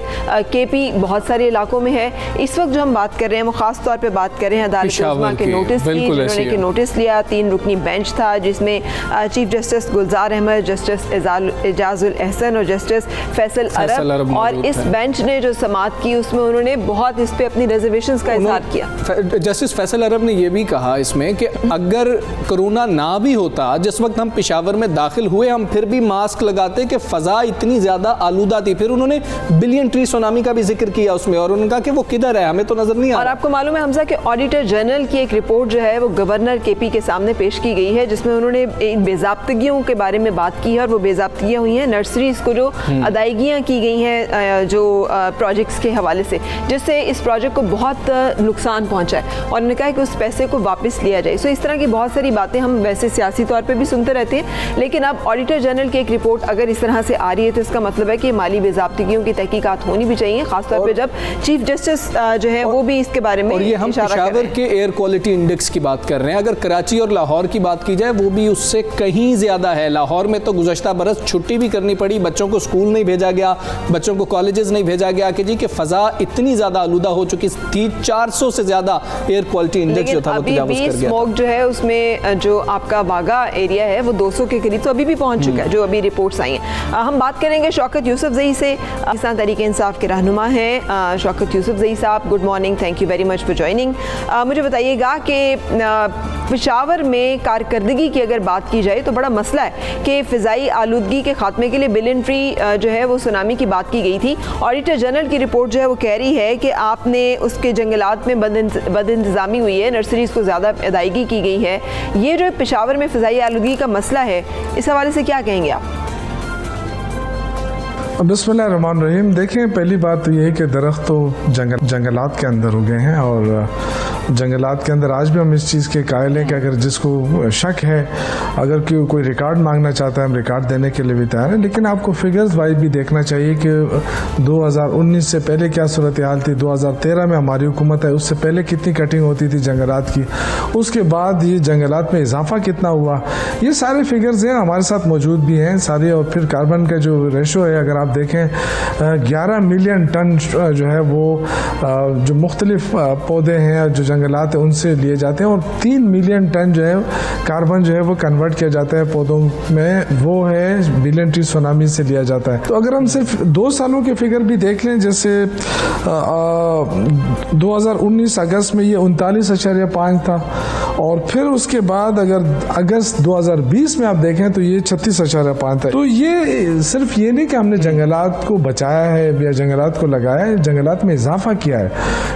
केपी बहुत सारे इलाकों में है। इस वक्त जो हम बात कर रहे हैं वो ख़ास तौर पर बात कर रहे हैं अदालत उज़्मा के नोटिस की, जिन्होंने के नोटिस लिया। 3 रुकनी बेंच था जिसमें चीफ जस्टिस गुलजार अहमद, जस्टिस एजाजुल एहसन और जस्टिस फैसल अरब, और इस बेंच ने जो समाअत की उसमें उन्होंने बहुत इस पर अपनी रिजर्वेशंस का इज़हार किया। जस्टिस फैसल अरब ने यह भी कहा इसमें कि अगर कोरोना ना भी होता, जिस वक्त हम पेशावर में दाखिल हुए हम फिर भी मास्क लगाते कि फ़ज़ा इतनी ज़्यादा आलूदा थी। फिर उन्होंने बिलियन ट्री सुनामी का भी जिक्र किया उसमें, और उन्होंने कहा कि वो किधर है, हमें तो नज़र नहीं आ रहा। और आपको मालूम है हमजा के ऑडिटर जनरल की एक रिपोर्ट जो है वो गवर्नर केपी के सामने पेश की गई है, जिसमें उन्होंने बेज़ाब्तगियों के बारे में बात की है, और वो बेज़ाब्तगियाँ हुई हैं नर्सरीज़ को, जो अदायगियाँ की गई हैं जो प्रोजेक्ट्स के हवाले से, जिससे इस प्रोजेक्ट को बहुत नुकसान पहुँचा है, और उन्होंने कहा कि उस पैसे को वापस लिया जाए। सो इस तरह की बहुत सारी बातें हम वैसे सियासी तौर पे भी सुनते रहते हैं, लेकिन अब ऑडिटर जनरल की एक रिपोर्ट अगर इस तरह से आ रही है तो इसका मतलब है कि माली बेज़ाब्तगियों की तहकीकात होनी भी चाहिए, खासतौर पे जब चीफ जस्टिस जो है वो भी इसके बारे में। और ये हम पेशावर के एयर क्वालिटी इंडेक्स की बात कर रहे हैं, अगर कराची और लाहौर की बात की जाए वो भी उससे कहीं ज़्यादा है। लाहौर में तो गुज़श्ता बरस छुट्टी भी करनी पड़ी, बच्चों को स्कूल नहीं भेजा गया, बच्चों को कॉलेजेस नहीं भेजा गया कि जी कि फ़ज़ा इतनी ज़्यादा आलूदा हो चुकी थी, 400 से ज़्यादा एयर क्वालिटी इंडेक्स जो था वो तजावुज़ कर गया। स्मोक जो है उसमें जो आपका बागा एरिया है वो 200 के करीब तो अभी भी पहुंच चुका है, जो अभी रिपोर्ट्स आई हैं। हम बात करेंगे शौकत यूसुफजई से, पाकिस्तान तहरीक इंसाफ के रहनुमा हैं शौकत यूसुफजई साहब। Good morning, thank you very much for joining. मुझे बताइएगा कि पेशावर में कारकर्दगी की अगर बात की जाए तो बड़ा मसला है कि फ़िज़ाई आलूदगी के खात्मे के लिए बिलियन ट्री जो है वो सुनामी की बात की गई थी। ऑडिटर जनरल की रिपोर्ट जो है वो कह रही है कि आपने उसके जंगलात में बदइंतज़ामी हुई है, नर्सरीज़ को ज़्यादा अदायगी की गई है। ये जो पेशावर में फ़िज़ाई आलूदगी का मसला है, इस हवाले से क्या कहेंगे आप? बिस्मिल्लाहिर्रहमानिर्रहीम। देखें, पहली बात तो ये है कि दरख्त तो जंगलात के अंदर हो गए हैं और जंगलात के अंदर आज भी हम इस चीज़ के कायल हैं कि अगर जिसको शक है, अगर कोई रिकॉर्ड मांगना चाहता है, हम रिकॉर्ड देने के लिए भी तैयार हैं। लेकिन आपको फिगर्स वाइज भी देखना चाहिए कि 2019 से पहले क्या सूरत हाल थी, 2013 में हमारी हुकूमत है, उससे पहले कितनी कटिंग होती थी जंगलात की, उसके बाद ये जंगलात में इजाफा कितना हुआ, ये सारे फिगर्स हैं हमारे साथ मौजूद भी हैं सारे। और फिर कार्बन का जो रेशो है, अगर आप देखें 11 मिलियन टन जो है वो जो मुख्तलिफ पौधे हैं जो जंगलात है उनसे लिए जाते हैं और 3 मिलियन टन जो है कार्बन जो है वो कन्वर्ट किया जाता है पौधों में, वो है बिलियन ट्री सुनामी से लिया जाता है। तो अगर हम सिर्फ 2 सालों के फिगर भी देख लें, जैसे 2019 अगस्त में ये 39.5 था और फिर उसके बाद अगर अगस्त 2020 में आप देखें तो ये 36.5 था। तो ये सिर्फ ये नहीं कि हमने जंगलात को बचाया है या जंगलात को लगाया है, जंगलात में इजाफा किया है,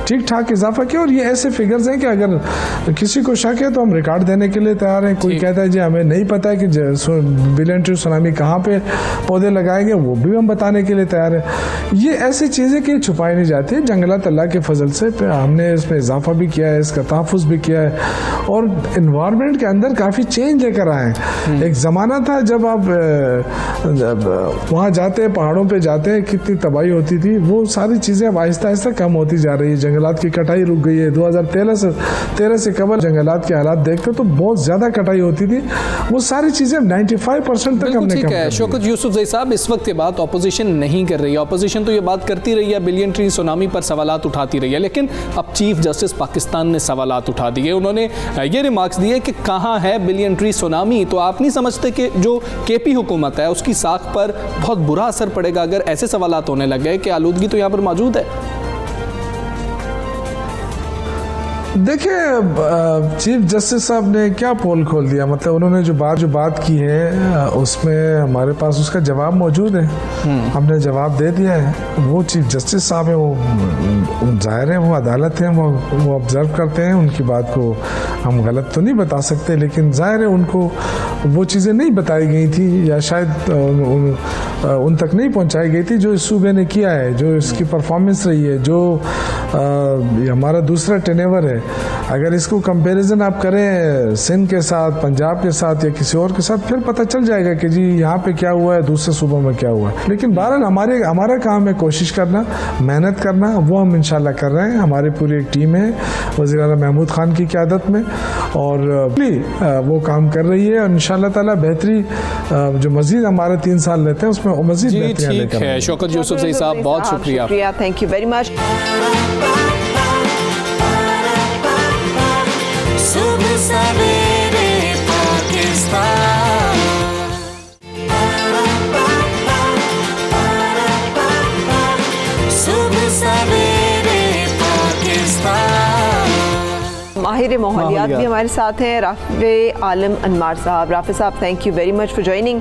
ठीक ठाक इजाफा किया। और ये ऐसे फिगर्स हैं कि अगर किसी को शक है तो हम रिकॉर्ड देने के लिए तैयार हैं। कोई कहता है जी हमें नहीं पता है कि बिलियन ट्री सुनामी कहाँ पे पौधे लगाएंगे, वो भी हम बताने के लिए तैयार हैं। ये ऐसी चीज़ें कि छुपाई नहीं जाती है। जंगलात अल्लाह के फजल से हमने इसमें इजाफा भी किया है, इसका तहफ़्फ़ुज़ भी किया है और इन्वायरमेंट के अंदर काफ़ी चेंज लेकर आए हैं। एक ज़माना था जब आप वहाँ जाते हैं, पहाड़ों पे जाते हैं, कितनी तबाही होती थी, वो सारी चीज़ें अब आहिस्ता आहिस्ता कम होती जा रही है। जंगलात की कटाई रुक गई है। 2013 से कबल जंगलात के हालात देखते तो बहुत ज़्यादा कटाई होती थी, वो सारी चीज़ें 95% तक हमने ठीक है। शौकत यूसुफज़ई साहब, इस वक्त ये बात अपोजिशन नहीं कर रही है, अपोजिशन तो ये बात करती रही है, बिलियन ट्री सुनामी पर सवालात उठाती रही है, लेकिन अब चीफ जस्टिस पाकिस्तान ने सवालात उठा दिए। उन्होंने ये रिमार्क्स दिए कि कहाँ है बिलियन ट्री सुनामी। तो आप नहीं समझते कि जो केपी हुकूमत है उसकी साख पर बहुत बुरा असर पड़ेगा अगर ऐसे सवालात होने लग गए कि आलूदगी तो यहाँ पर मौजूद है? देखिए, चीफ जस्टिस साहब ने क्या पोल खोल दिया, मतलब उन्होंने जो बात की है उसमें हमारे पास उसका जवाब मौजूद है, हमने जवाब दे दिया है। वो चीफ जस्टिस साहब है, वो जाहिर है वो अदालत है, वो ऑब्जर्व करते हैं, उनकी बात को हम गलत तो नहीं बता सकते, लेकिन जाहिर है उनको वो चीज़ें नहीं बताई गई थी या शायद उन तक नहीं पहुंचाई गई थी जो इस सूबे ने किया है, जो इसकी परफॉर्मेंस रही है, जो हमारा दूसरा टेनेवर है। अगर इसको कंपैरिजन आप करें सिंध के साथ, पंजाब के साथ या किसी और के साथ, फिर पता चल जाएगा कि जी यहाँ पे क्या हुआ है, दूसरे सूबों में क्या हुआ है। लेकिन बहरहाल हमारा काम है कोशिश करना, मेहनत करना, वो हम इंशाल्लाह कर रहे हैं। हमारी पूरी एक टीम है वज़ीर आला महमूद खान की क़यादत में और वो काम कर रही है। इंशाल्लाह ताला बेहतरी जो मज़ीद हमारे 3 साल रहते हैं उसमें मज़ीद बेहतरी ठीक है। शौकत यूसुफज़ई साहब, बहुत शुक्रिया, थैंक यू वेरी मच। सुबह सवेरे पाकिस्तान, सुबह सवेरे पाकिस्तान। माहिर माहौलियात भी हमारे साथ हैं राफ़े आलम अनमार साहब। राफ़े साहब, thank you very much for joining.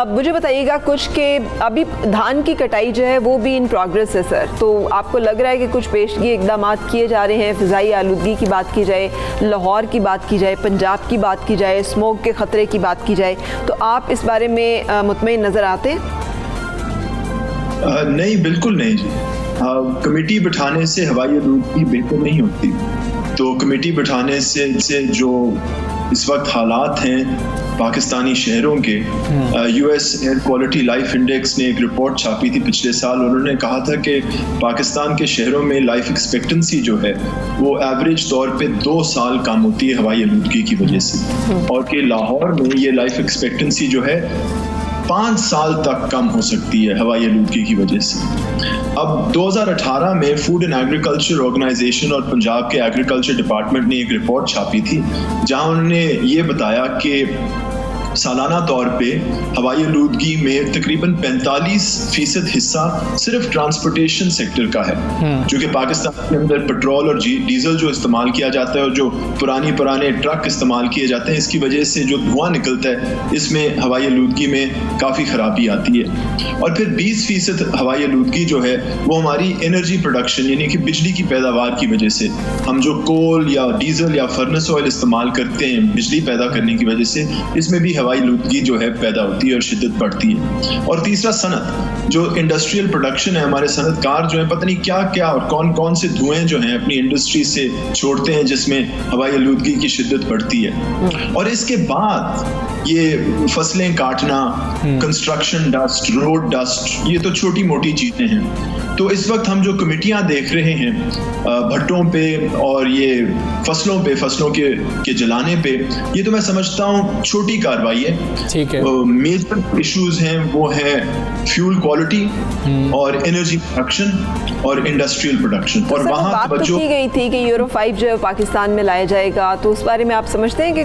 मुझे बताइएगा कुछ कि अभी धान की कटाई जो है वो भी इन प्रोग्रेस है सर, तो आपको लग रहा है कि कुछ पेशगी इकदाम किए जा रहे हैं? फ़िज़ाई आलूदगी की बात की जाए, लाहौर की बात की जाए, पंजाब की बात की जाए, स्मोक के ख़तरे की बात की जाए, तो आप इस बारे में मुतमईन नज़र आते हैं? नहीं, बिल्कुल नहीं जी। कमेटी बिठाने से हवाई आलूदगी बेहतर नहीं होती। तो कमेटी बिठाने से जो इस वक्त हालात हैं पाकिस्तानी शहरों के, US air quality life index ने एक रिपोर्ट छापी थी पिछले साल। उन्होंने कहा था कि पाकिस्तान के शहरों में लाइफ एक्सपेक्टेंसी जो है वो एवरेज तौर पे 2 साल कम होती है हवाई आलूदगी की वजह से, और कि लाहौर में ये लाइफ एक्सपेक्टेंसी जो है 5 साल तक कम हो सकती है हवाई आलूदगी की वजह से। अब 2018 में फूड एंड एग्रीकल्चर ऑर्गेनाइजेशन और पंजाब के एग्रीकल्चर डिपार्टमेंट ने एक रिपोर्ट छापी थी जहां उन्होंने ये बताया कि सालाना तौर पे हवाई आलूदगी में तकरीबन 45% हिस्सा सिर्फ ट्रांसपोर्टेशन सेक्टर का है, जो कि पाकिस्तान के अंदर पेट्रोल और डीजल जो इस्तेमाल किया जाता है और जो पुराने ट्रक इस्तेमाल किए जाते हैं, इसकी वजह से जो धुआं निकलता है इसमें हवाई आलूदगी में काफ़ी ख़राबी आती है। और फिर 20% हवाई आलूदगी जो है वो हमारी एनर्जी प्रोडक्शन यानी कि बिजली की पैदावार की वजह से, हम जो कोल या डीजल या फर्नेस ऑयल इस्तेमाल करते हैं बिजली पैदा करने की वजह से, इसमें भी हवाई आलूदगी जो है पैदा होती है और शिद्दत बढ़ती है। और तीसरा सनत, जो इंडस्ट्रियल प्रोडक्शन है, हमारे सनतकार जो है पता नहीं क्या क्या और कौन कौन से धुएं जो हैं अपनी इंडस्ट्री से छोड़ते हैं जिसमें हवाई आलूदगी की शिद्दत बढ़ती है। और इसके बाद ये फसलें काटना, कंस्ट्रक्शन डस्ट, रोड डस्ट, ये तो छोटी मोटी चीजें हैं। तो इस वक्त हम जो कमेटियां देख रहे हैं भट्टों पे और ये फसलों के जलाने पे, ये तो मैं समझता हूँ छोटी कार्रवाई है। ठीक है। मेजर इश्यूज हैं वो है फ्यूल क्वालिटी और एनर्जी प्रोडक्शन और इंडस्ट्रियल प्रोडक्शन। और तो वहाँ बात तो की गई थी कि यूरो 5 जो है पाकिस्तान में लाया जाएगा, तो उस बारे में आप समझते हैं कि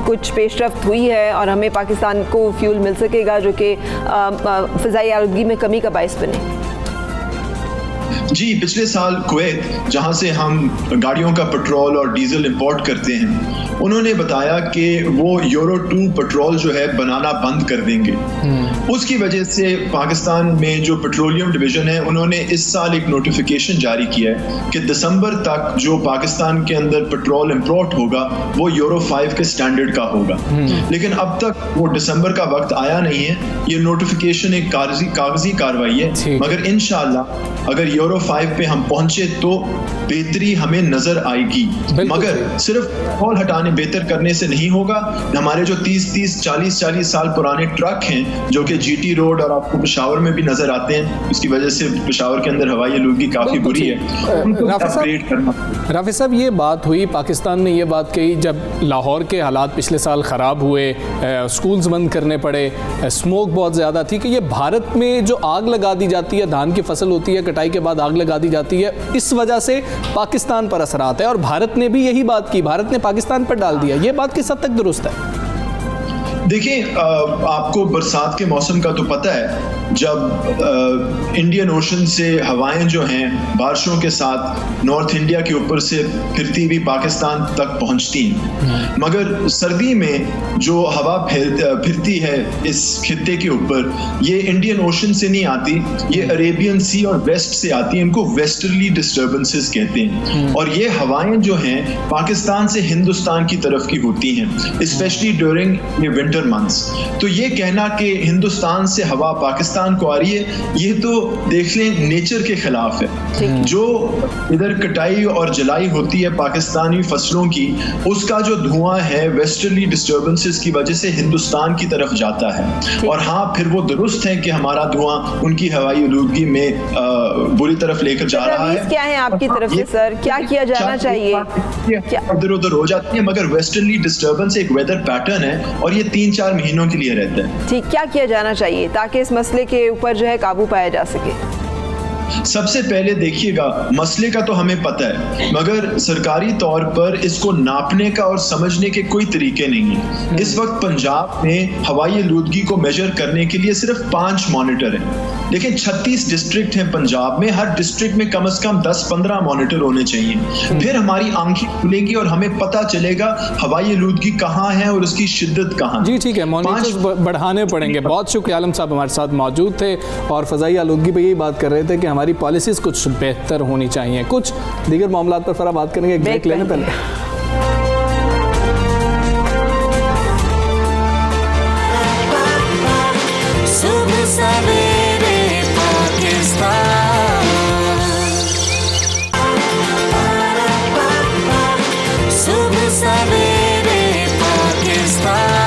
कुछ पेशरफ्त हुई है और हमें पाकिस्तान को फ्यूल मिल सकेगा जो कि फ़िज़ाई आलूदगी में कमी का बायस बने? जी, पिछले साल कुवैत, जहां से हम गाड़ियों का पेट्रोल और डीजल इंपोर्ट करते हैं, उन्होंने बताया कि वो यूरो 2 पेट्रोल जो है बनाना बंद कर देंगे। उसकी वजह से पाकिस्तान में जो पेट्रोलियम डिवीजन है उन्होंने इस साल एक नोटिफिकेशन जारी किया है कि दिसंबर तक जो पाकिस्तान के अंदर पेट्रोल इंपोर्ट होगा वो यूरो 5 के स्टैंडर्ड का होगा। लेकिन अब तक वो दिसंबर का वक्त आया नहीं है। ये नोटिफिकेशन एक कागजी कार्रवाई है, मगर इंशाल्लाह अगर यूरो 5 पे हम पहुंचे तो बेहतरी हमें नजर आएगी। मगर सिर्फ पेट्रोल हटाने, बेहतर करने से नहीं होगा। हमारे जो 30 40 साल पुराने ट्रक हैं जो कि जीटी रोड और आपको पेशावर में भी नजर आते हैं, उसकी वजह से पेशावर के अंदर हवाई आलूदगी काफी बुरी है, उनको अपग्रेड करना। राफी साहब, ये बात हुई, पाकिस्तान ने ये बात कही जब लाहौर के हालात पिछले साल ख़राब हुए, स्कूल्स बंद करने पड़े, स्मोक बहुत ज़्यादा थी, कि ये भारत में जो आग लगा दी जाती है, धान की फसल होती है, कटाई के बाद आग लगा दी जाती है, इस वजह से पाकिस्तान पर असरात है। और भारत ने भी यही बात की, भारत ने पाकिस्तान पर डाल दिया। ये बात किस हद तक दुरुस्त है? देखिए, आपको बरसात के मौसम का तो पता है, जब इंडियन ओशन से हवाएं जो हैं बारिशों के साथ नॉर्थ इंडिया के ऊपर से फिरती हुई पाकिस्तान तक पहुंचती हैं, मगर सर्दी में जो हवा फिरती है इस खित्ते के ऊपर, ये इंडियन ओशन से नहीं आती, ये अरेबियन सी और वेस्ट से आती है। इनको वेस्टर्ली डिस्टर्बेंसेस कहते हैं। और ये हवाएं जो हैं पाकिस्तान से हिंदुस्तान की तरफ की होती हैं, स्पेशली ड्यूरिंग ये विंटर मंथ्स। तो ये कहना कि हिंदुस्तान से हवा पाकिस्तान को आ रही है, ये तो देख लें नेचर के खिलाफ है। जो इधर कटाई और जलाई होती है पाकिस्तानी फसलों की, उसका जो धुआं है वेस्टर्ली डिस्टर्बेंसेस की वजह से हिंदुस्तान की तरफ जाता है। और हाँ, फिर वो दुरुस्त है कि हमारा धुआं उनकी हवाई आलूदगी में बुरी तरफ लेकर जा रहा है। क्या है आपकी तरफ से सर, क्या किया जाना चाहिए? इधर उधर हो जाती है, मगर वेस्टर्ली डिस्टर्बेंस एक वेदर पैटर्न है और ये 3-4 महीनों के लिए रहता है। ठीक, क्या किया जाना चाहिए ताकि इस मसले के ऊपर जो है काबू पाया जा सके? सबसे पहले देखिएगा, मसले का तो हमें पता है, मगर सरकारी तौर पर इसको नापने का और समझने के कोई तरीके नहीं है। इस वक्त पंजाब में हवाई आलूदगी को मेजर करने के लिए सिर्फ 5 मॉनिटर हैं, लेकिन 36 डिस्ट्रिक्ट हैं पंजाब में। हर डिस्ट्रिक्ट में कम से कम 10-15 मॉनिटर होने चाहिए। फिर हमारी आंखें खुलेंगी और हमें पता चलेगा हवाई आलूदगी कहाँ है और उसकी शिद्दत कहाँ। जी ठीक है, मॉनिटर्स बढ़ाने पड़ेंगे। बहुत शुक्रिया, आलम साहब हमारे साथ मौजूद थे और फ़ज़ाई आलूदगी पर यही बात कर रहे थे कि हमारी पॉलिसीज़ कुछ बेहतर होनी चाहिए। कुछ दीगर मामलात पर फ़रा बात करेंगे, एक ब्रेक लेने पहले। सुबह सवेरे पाकिस्तान, सुबह सवेरे पाकिस्तान।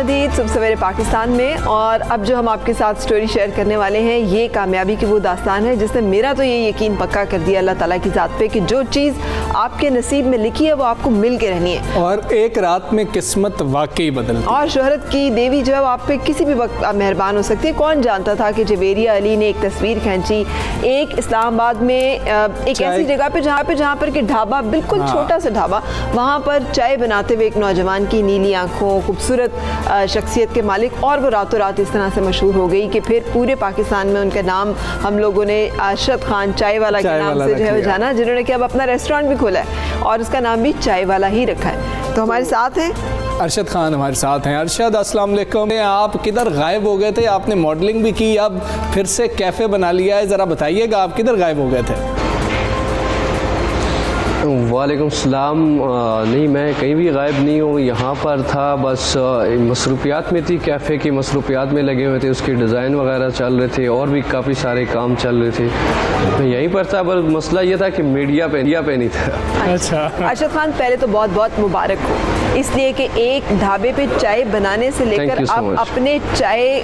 खुशामदीद सुबह सवेरे पाकिस्तान में। और अब जो हम आपके साथ स्टोरी शेयर करने वाले हैं ये कामयाबी की वो दास्तान है जिसने मेरा तो ये यकीन पक्का कर दिया अल्लाह ताला की ज़ात पे कि जो चीज़ आपके नसीब में लिखी है वो आपको मिल के रहनी है। और एक रात में किस्मत वाकई बदलती है। और शोहरत की देवी जो है आप पे किसी भी वक्त मेहरबान हो सकती है। कौन जानता था कि जवेरिया अली ने एक तस्वीर खींची एक इस्लामाबाद में एक ऐसी जगह पे जहाँ पर कि ढाबा बिल्कुल छोटा सा ढाबा, वहाँ पर चाय बनाते हुए एक नौजवान की नीली आंखों खूबसूरत शख्सियत के मालिक, और वो रातों रात इस तरह से मशहूर हो गई कि फिर पूरे पाकिस्तान में उनका नाम हम लोगों ने अरशद खान चाय वाला के नाम से जो है जाना, जिन्होंने कि अब अपना रेस्टोरेंट भी खोला है और उसका नाम भी चाय वाला ही रखा है। तो हमारे साथ हैं अरशद खान हमारे साथ हैं। अरशद अस्सलाम वालेकुम। आप किधर गायब हो गए थे? आपने मॉडलिंग भी की, अब फिर से कैफ़े बना लिया है, ज़रा बताइएगा आप किधर गायब हो गए थे? वालेकुम सलाम। नहीं, मैं कहीं भी गायब नहीं हूँ, यहाँ पर था, बस मसरूफियात में थी, कैफ़े की मसरूफियात में लगे हुए थे, उसके डिज़ाइन वगैरह चल रहे थे और भी काफ़ी सारे काम चल रहे थे। मैं यहीं पर था, बस मसला ये था कि मीडिया पे नहीं था। अच्छा अरशद खान, पहले तो बहुत बहुत मुबारक हो, इसलिए कि एक ढाबे पे चाय बनाने से लेकर आप अपने चाय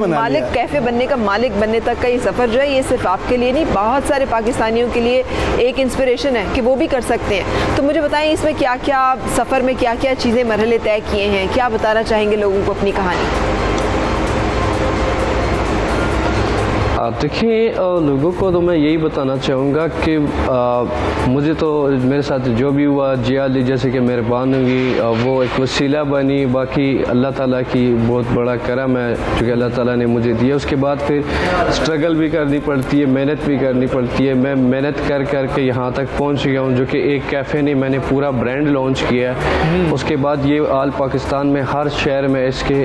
मालिक कैफ़े बनने का मालिक बनने तक का ये सफ़र जो है ये सिर्फ आपके लिए नहीं बहुत सारे पाकिस्तानियों के लिए एक इंस्पिरेशन है कि वो भी कर सकते हैं। तो मुझे बताएं इसमें क्या क्या सफ़र में क्या क्या चीज़ें मरहले तय किए हैं, क्या बताना चाहेंगे लोगों को अपनी कहानी? देखिए, लोगों को तो मैं यही बताना चाहूँगा कि मुझे तो मेरे साथ जो भी हुआ जिया अली जैसे कि मेहरबान हुई, वो एक वसीला बनी, बाकी अल्लाह ताला की बहुत बड़ा करम है जो कि अल्लाह ताला ने मुझे दिया। उसके बाद फिर स्ट्रगल भी करनी पड़ती है, मेहनत भी करनी पड़ती है। मैं मेहनत कर कर के यहाँ तक पहुँच गया हूँ, जो कि एक कैफ़े नहीं, मैंने पूरा ब्रांड लॉन्च किया है। उसके बाद ये आल पाकिस्तान में हर शहर में इसके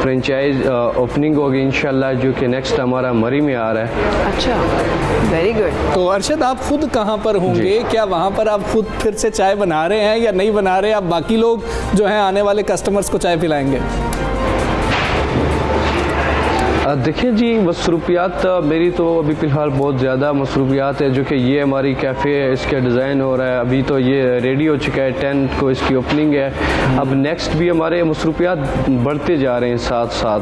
फ्रेंचाइज ओपनिंग होगी इंशाल्लाह, जो कि नेक्स्ट हमारा मरी में आ रहा है। अच्छा, वेरी गुड। तो अरशद आप खुद कहाँ पर होंगे? क्या वहाँ पर आप खुद फिर से चाय बना रहे हैं या नहीं बना रहे? आप बाकी लोग जो हैं आने वाले कस्टमर्स को चाय पिलाएंगे? देखिए जी, मसरूफियात मेरी तो अभी फ़िलहाल बहुत ज़्यादा मसरूफियात है, जो कि ये हमारी कैफ़े है, इसका डिज़ाइन हो रहा है, अभी तो ये रेडी हो चुका है, 10 को इसकी ओपनिंग है। अब नेक्स्ट भी हमारे मसरूफियात बढ़ते जा रहे हैं साथ साथ।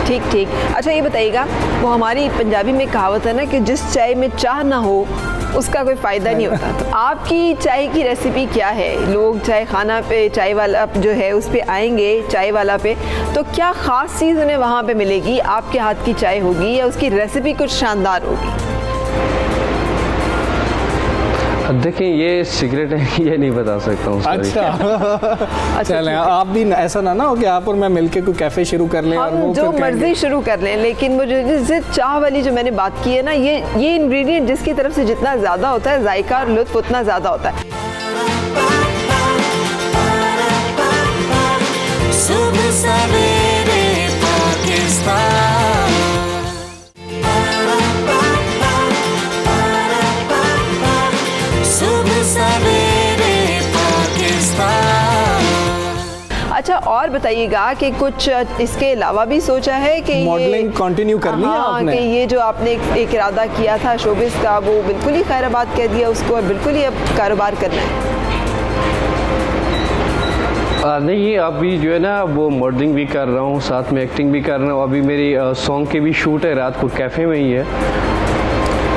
ठीक। अच्छा ये बताइएगा, वो हमारी पंजाबी में कहावत है ना कि जिस चाय में चाह ना हो उसका कोई फ़ायदा नहीं होता। तो आपकी चाय की रेसिपी क्या है? लोग चाय खाना पे चाय वाला जो है उस पर आएंगे चाय वाला पे, तो क्या ख़ास चीज़ उन्हें वहाँ पे मिलेगी? आपके हाथ की चाय होगी या उसकी रेसिपी कुछ शानदार होगी? देखिए, ये सीक्रेट है, ये नहीं बता सकता हूँ। अच्छा चलें, आप भी ऐसा ना हो कि आप और मैं मिलके कोई कैफ़े शुरू कर लें और वो जो मर्जी शुरू कर लें, लेकिन वो जो चाह वाली जो मैंने बात की है ना, ये इंग्रेडिएंट जिसकी तरफ से जितना ज़्यादा होता है जायका और लुत्फ उतना ज़्यादा होता है। सुबह सवेरे पाकिस्तान। अच्छा, और बताइएगा कि कुछ इसके अलावा भी सोचा है कि मॉडलिंग कंटिन्यू करनी है आपने? कि ये जो आपने एक इरादा किया था शोबिस का, वो बिल्कुल ही खैराबाद कह दिया उसको और बिल्कुल ही अब कारोबार करना है? नहीं, अभी जो है ना वो मॉडलिंग भी कर रहा हूँ, साथ में एक्टिंग भी कर रहा हूँ। अभी मेरी सॉन्ग की भी शूट है, रात को कैफ़े में ही है।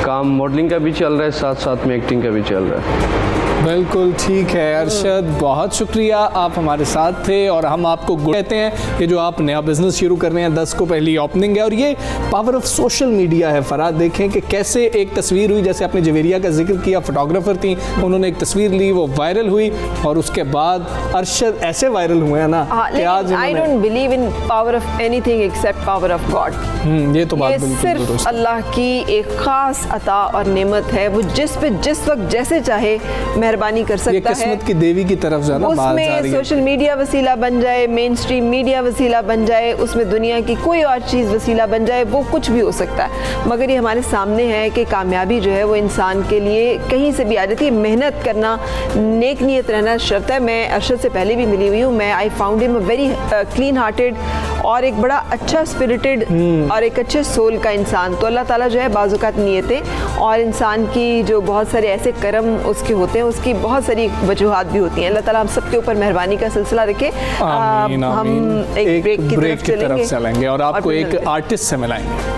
काम मॉडलिंग का भी चल रहा है, साथ साथ में एक्टिंग का भी चल रहा है। बिल्कुल ठीक है अरशद, बहुत शुक्रिया, आप हमारे साथ थे और हम आपको कहते हैं कि जो आप नया बिज़नेस शुरू कर रहे हैं, 10 को पहली ओपनिंग है और ये पावर ऑफ सोशल मीडिया है। फराद, देखें कि कैसे एक तस्वीर हुई, जैसे आपने जवेरिया का जिक्र किया, फोटोग्राफर थी, उन्होंने एक तस्वीर ली, वो वायरल हुई और उसके बाद अरशद ऐसे वायरल हुए हैं ना कि आज I don't believe in power of anything accept power of God. ये तो बात सिर्फ अल्लाह की एक ख़ास अता और नेमत है, वो जिस पे जिस वक्त जैसे चाहे मेहरबानी कर सकता है। ये किस्मत की देवी की तरफ जाना, उसमें सोशल मीडिया वसीला बन जाए, मेन स्ट्रीम मीडिया वसीला बन जाए, उसमें दुनिया की कोई और चीज़ वसीला बन जाए, वो कुछ भी हो सकता है। मगर ये हमारे सामने है कि कामयाबी जो है वो इंसान के लिए कहीं से भी आ जाती है। मेहनत करना, नेक नीयत रहना शर्त है। मैं अरशद से पहले भी मिली हुई हूँ, मैं I found him a very clean hearted और एक बड़ा अच्छा स्पिरिटेड और एक अच्छे सोल का इंसान। तो अल्लाह ताला जो है बाज़ औक़ात नीयतें और इंसान की जो बहुत सारे ऐसे कर्म उसके होते हैं, उसकी बहुत सारी वजूहात भी होती हैं। अल्लाह ताला हम सबके ऊपर मेहरबानी का सिलसिला रखे। आमीन, हम आमीन। एक ब्रेक की तरफ चलेंगे और आपको फिर एक मिलते हैं। आर्टिस्ट से मिलाएंगे।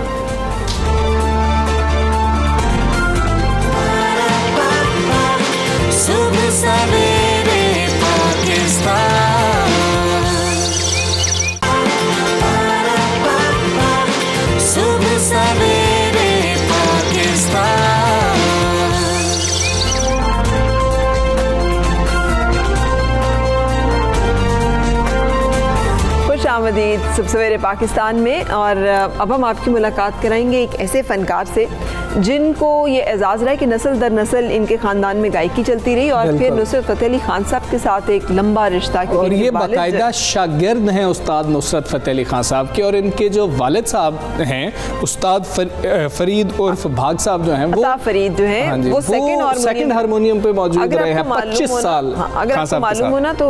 सुबह सवेरे पाकिस्तान, सुबह सवेरे पाकिस्तान। खुश आमदीद सुबह सवेरे पाकिस्तान में। और अब हम आपकी मुलाकात कराएंगे एक ऐसे फ़नकार से जिनको ये एजाज़ रहा है कि नस्ल दर नस्ल इनके ख़ानदान में गायकी चलती रही और फिर नुसरत फ़तेह अली खान साहब के साथ एक लंबा रिश्ता। और ये बाकायदा शागिर्द हैं उस्ताद नुसरत फ़तेह अली खान साहब के, और इनके जो वालिद साहब हैं उस्ताद फरीद उर्फ भाग साहब जो हैं वो फरीद जो हैं वो सेकंड हारमोनियम पे मौजूद रहे हैं 25 साल। अगर आपको मालूम हो ना तो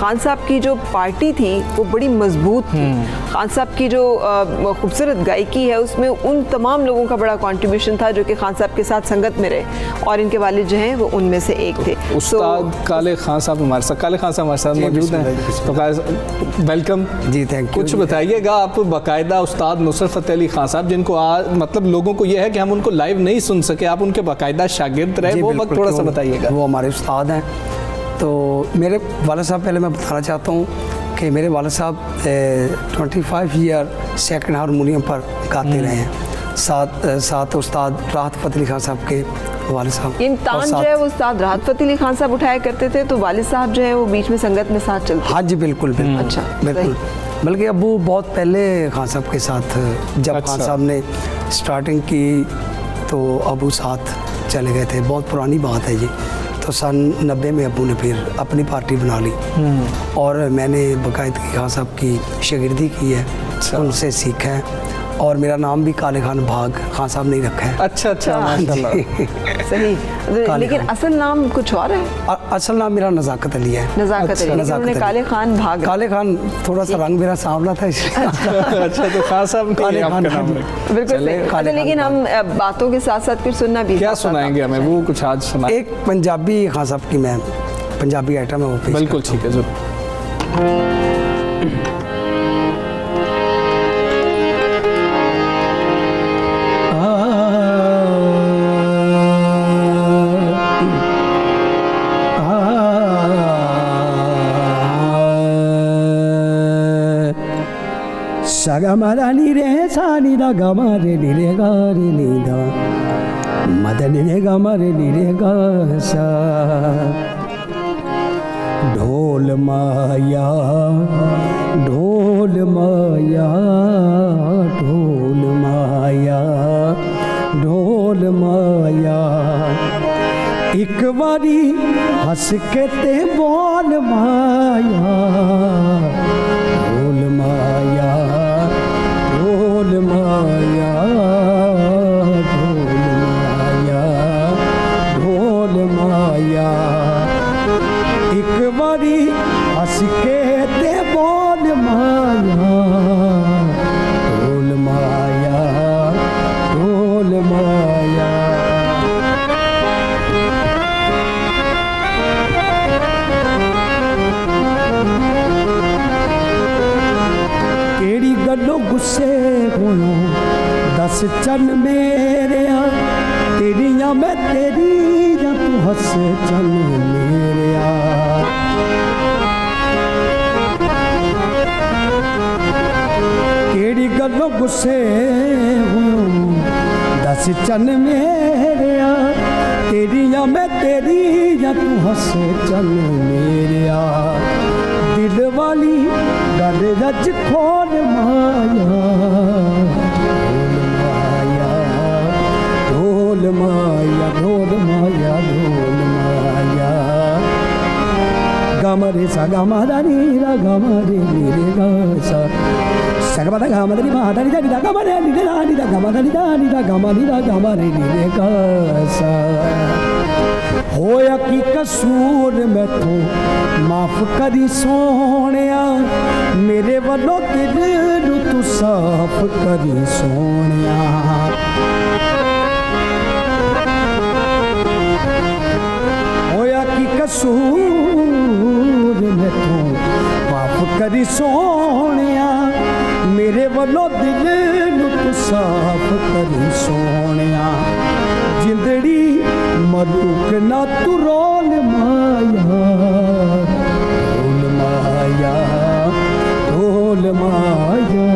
खान साहब की जो पार्टी थी वो बड़ी मजबूत थी। खान साहब की जो खूबसूरत गायकी है उसमें उन तमाम लोगों का बड़ा कॉन्ट्रीब्यूशन था जो कि खान साहब के साथ संगत में रहे, और इनके वालिद जो हैं वो उनमें से एक थे। उस्ताद काले खान साहब हमारे साथ मौजूद हैं, तो वेलकम जी, थैंक यू। कुछ बताइएगा आप, बाकायदा उस्ताद नुसरत फ़तेह अली खान साहब जिनको मतलब लोगों को ये है कि हम उनको लाइव नहीं सुन सके, आप उनके बाकायदा शागिर्द रहे, वो वक्त थोड़ा सा बताइएगा। वो हमारे उस्ताद हैं। तो मेरे वालिद साहब, पहले मैं बताना चाहता हूँ कि मेरे वालिद साहब 25 ईयर सेकंड हारमोनियम पर गाते रहे हैं, साथ उस्ताद राहत फ़तेह अली खान साहब के वालिद साहब। इन तान जो है वो उस्ताद राहत फ़तेह अली खान साहब उठाया करते थे, तो वालिद साहब जो है वो बीच में संगत में साथ चलते। हाँ जी, बिल्कुल बिल्कुल। अच्छा, बिल्कुल। बल्कि अबू बहुत पहले खान साहब के साथ, जब खान साहब ने स्टार्टिंग की तो अबू साथ चले गए थे। बहुत पुरानी बात है ये। तो सन 90 में अबू ने फिर अपनी पार्टी बना ली और मैंने बाकायदगी खान साहब की शागिर्दी की है, उनसे सीखा है। और मेरा नाम भी काले खान भाग खान साहब ने रखा है। अच्छा माशाल्लाह। सही, लेकिन असल नाम कुछ और है। असल नाम मेरा नज़ाकत अली है। नज़ाकत अली, उन्होंने काले खान भाग। काले खान थोड़ा सा रंग मेरा सांवला था इसलिए। अच्छा, तो खान साहब काले खान बिल्कुल। लेकिन हम बातों के साथ साथ फिर सुनना भी, क्या सुनाएंगे हमें, वो कुछ आज सुना। एक पंजाबी खान साहब की, मैं पंजाबी आइटम है वो। बिल्कुल ठीक है, जरूर। Sagamara ni re sa ni da gamare ni re ga re ni da madani re gamare ni re ga sa ढोल माया ढोल माया ढोल माया ढोल माया एक बारी हंस के ते बोल माया ढोल माया ढोल माया ढोल माया ढोल माया एक बारी हंस के ते बोल माया ढोल माया ढोल माया। केड़ी गल्लों गुस्से होयो दस चन मेरे तेरिया मैं तेरी या तू हंस चन मेरे केड़ी गल्लों गुस्से होयो दस चन मेरे तेरिया मैं तेरी या तू हंस चन मेरे दिल वाली गल रज खोल माया ढोल माया ढोल माया ढोल माया गमरे सा गमरे रा गमरे रे गा सा सगमदा गमरे मादरी दा गमरे नी दा नी दा गमरे नी दा गमरे दा गमरे रे गा सा होया की कसूर मैं तो माफ करी सोनिया मेरे वालों दिल नू तू साफ करी सोनिया कसूर मैथों माफ करी सोनिया मेरे वालों दिल नूं तू साफ करी सोनिया जिंदड़ी मलूक ना तू रोल माया ढोल माया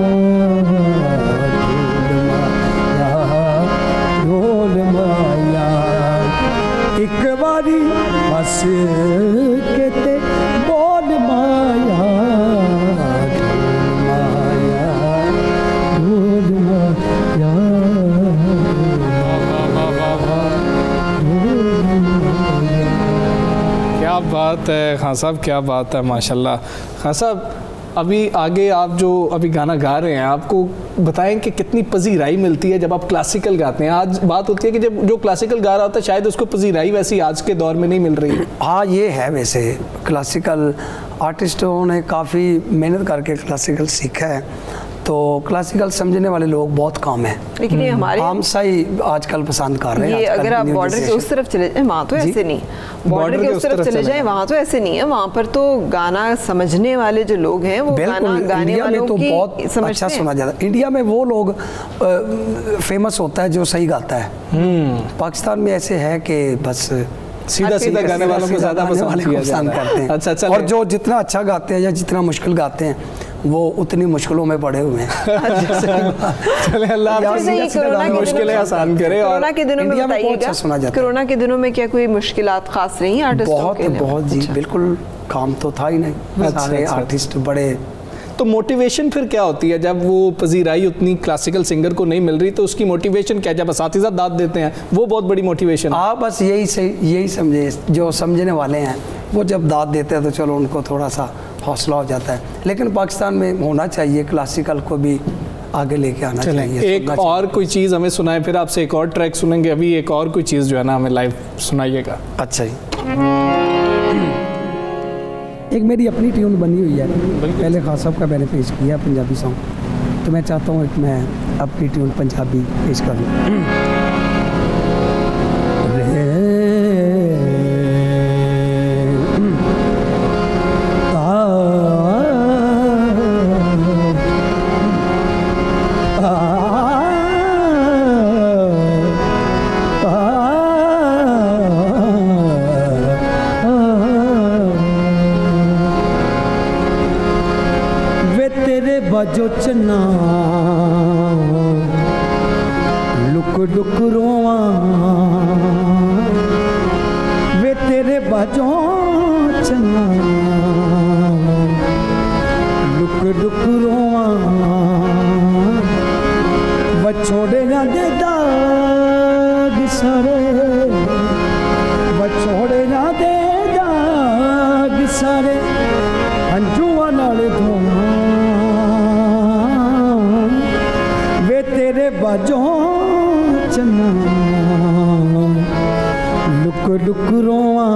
ढोल माया एक बारी हंस के ते बोल माया ढोल माया क्या बात है खान साहब, क्या बात है माशाल्लाह। खान साहब अभी आगे आप जो अभी गाना गा रहे हैं, आपको बताएं कि कितनी पजीराई मिलती है जब आप क्लासिकल गाते हैं। आज बात होती है कि जब जो क्लासिकल गा रहा होता है शायद उसको पजीराई वैसी आज के दौर में नहीं मिल रही है। हाँ ये है, वैसे क्लासिकल आर्टिस्टों ने काफ़ी मेहनत करके क्लासिकल सीखा है, तो क्लासिकल समझने वाले लोग बहुत कम हैं, लेकिन ये हमारे आम सा ही आजकल पसंद कर रहे हैं। ये अगर आप बॉर्डर के उस तरफ चले जाएं वहाँ तो ऐसे नहीं, बॉर्डर के उस तरफ चले जाएं वहाँ तो ऐसे नहीं है। वहाँ पर तो गाना समझने वाले जो लोग हैं वो गाना गाने वालों तो की बहुत अच्छा सुना जाता है। इंडिया में वो लोग फेमस होता है जो सही गाता है। पाकिस्तान में ऐसे है कि बस सीधा सीधा गाने वालों को ज़्यादा पसंद करते हैं। अच्छा, और जो जितना अच्छा गाते हैं या जितना मुश्किल गाते हैं वो उतनी मुश्किलों में पड़े हुए हैं। चले अल्लाह मुश्किलें आसान करे। और कोरोना के दिनों में बताइएगा, कोरोना के दिनों में क्या कोई मुश्किलात खास रही आर्टिस्टों के लिए? बहुत जी, बिल्कुल काम तो था ही नहीं, सारे आर्टिस्ट बड़े। तो मोटिवेशन फिर क्या होती है जब वो पजीराई उतनी क्लासिकल सिंगर को नहीं मिल रही, तो उसकी मोटिवेशन क्या? जब असातिज़ा दाद देते हैं वो बहुत बड़ी मोटिवेशन है। आप बस यही समझे, जो समझने वाले हैं वो जब दाद देते हैं तो चलो उनको थोड़ा सा हौसला हो जाता है। लेकिन पाकिस्तान में होना चाहिए, क्लासिकल को भी आगे लेके आना चाहिए। एक और कोई चीज़ हमें सुनाए, फिर आपसे एक और ट्रैक सुनेंगे। अभी एक और कोई चीज़ जो है ना हमें लाइव सुनाइएगा। अच्छा जी, एक मेरी अपनी ट्यून बनी हुई है, पहले खान साहब का मैंने पेश किया पंजाबी सॉन्ग, तो मैं चाहता हूँ कि मैं अपनी ट्यून पंजाबी पेश करूँ। बाजो चन्ना लुक लुक रोवा वे तेरे बाजो चन्ना लुक लुक रोवा बछोड़े ना दे दाग सारे, बछोड़े ना दे दाग सारे अंजुआ नाल धोवा तेरे बाजो चन्ना लुक लुक रोवा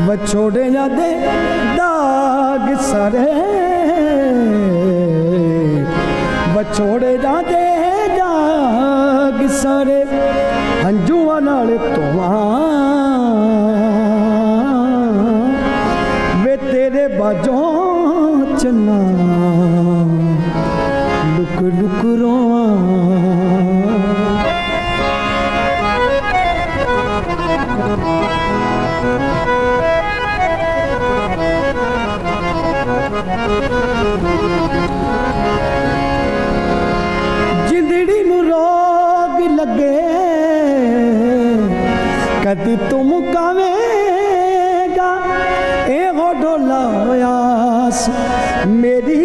बछोड़े ना दे दाग सारे, बछोड़े ना दे दाग सारे हंजुआ नाल धोवा वे तेरे बाजो चन्ना लुक लुक रोवा। जिंदड़ी नू रोग लगे कदी तुम कावेगा ए हो डोला होयास मेरी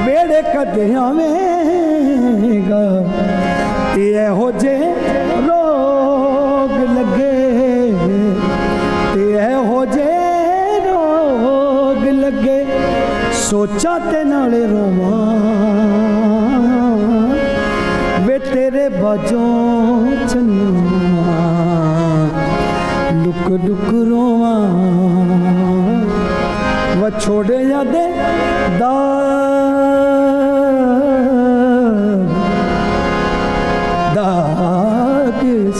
बेड़े कदे आवेगा ते हो जे रोग लगे, ते हो जे रोग लगे सोचा ते नाले रोवा वे तेरे बाजों चन्ना लुक लुक रोवा व छोड़े यादे दाग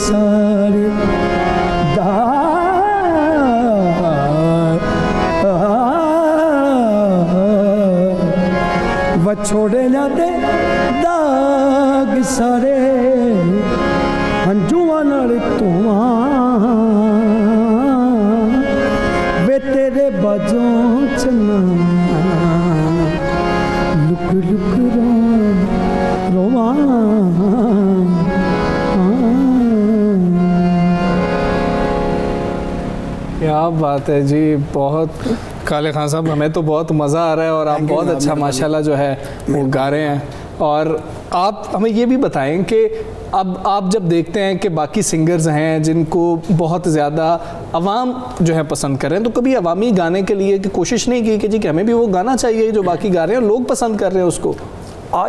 सारे छोड़े जाते दाग सारे हंझूआं नाल धुआं वे तेरे बाजों चना लुक लुक रोवां क्या बात है जी, बहुत काले खान साहब, हमें तो बहुत मज़ा आ रहा है और आप बहुत अच्छा माशाल्लाह जो है वो गा रहे हैं। और आप हमें ये भी बताएं कि अब आप जब देखते हैं कि बाकी सिंगर्स हैं जिनको बहुत ज़्यादा अवाम जो है पसंद कर रहे हैं, तो कभी अवामी गाने के लिए की कोशिश नहीं की कि जी कि हमें भी वो गाना चाहिए जो बाकी गा रहे हैं और लोग पसंद कर रहे हैं उसको?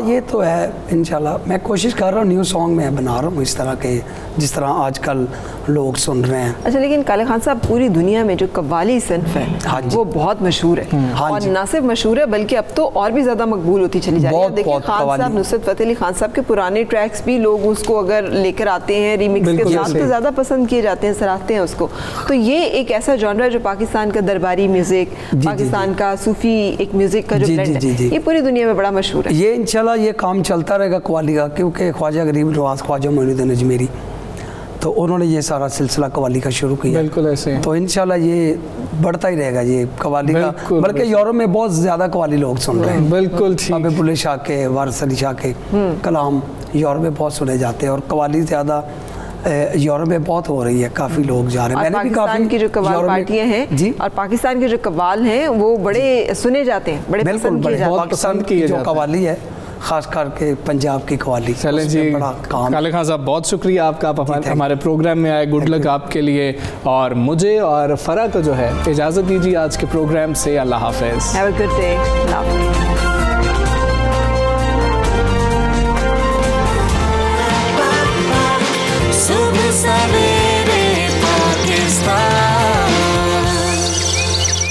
ये तो है इंशाल्लाह। मैं कोशिश कर रहा हूँ, न्यू सॉन्ग मैं बना रहा हूँ इस तरह के जिस तरह आजकल लोग सुन रहे हैं। अच्छा, लेकिन काले खान साहब पूरी दुनिया में जो कव्वाली सिन्फ है वो बहुत मशहूर है, और ना सिर्फ मशहूर है बल्कि अब तो और भी ज़्यादा मकबूल होती चली जा रही है। देखिए खान साहब, नुसरत फ़तेह अली खान साहब के पुराने ट्रैक्स भी लोग उसको अगर लेकर आते हैं रीमिक्स के साथ तो ज़्यादा पसंद किए जाते हैं, सराहते हैं उसको। तो ये एक ऐसा जॉनरा है जो पाकिस्तान का दरबारी म्यूज़िक, पाकिस्तान का सूफ़ी एक म्यूज़िक का जो ब्लेंड है, ये पूरी दुनिया में बड़ा मशहूर है। ये इंशाल्लाह ये काम चलता रहेगा कव्वाली का, क्योंकि ख्वाजा गरीब नवाज, ख्वाजा मोइनुद्दीन अजमेरी, तो उन्होंने ये सारा सिलसिला कव्वाली का शुरू किया। बिल्कुल ऐसे, तो इंशाल्लाह ये बढ़ता ही रहेगा ये कव्वाली का, बल्कि यूरोप में बहुत ज़्यादा कव्वाली लोग सुन रहे हैं। बिल्कुल ठीक, बुल्ले शाह के, वारिस अली शाह के कलाम यूरोप में बहुत सुने जाते हैं, और कव्वाली ज़्यादा यूरोप में बहुत हो रही है, काफ़ी लोग जा रहे हैं। मैंने भी काफ़ी की जो कव्वाल पार्टियां हैं जी, और पाकिस्तान के जो कव्वाल हैं वो बड़े सुने जाते हैं, बड़े पसंद किए जाते हैं। पाकिस्तान की जो कव्वाली है खास करके पंजाब की कव्वाली। चलें जी, काले खान साहब बहुत शुक्रिया आपका, आप हमारे प्रोग्राम में आए, गुड लक आपके लिए। और मुझे और फरा को जो है इजाज़त दीजिए आज के प्रोग्राम से। अल्लाह हाफ़िज़। Have a good day.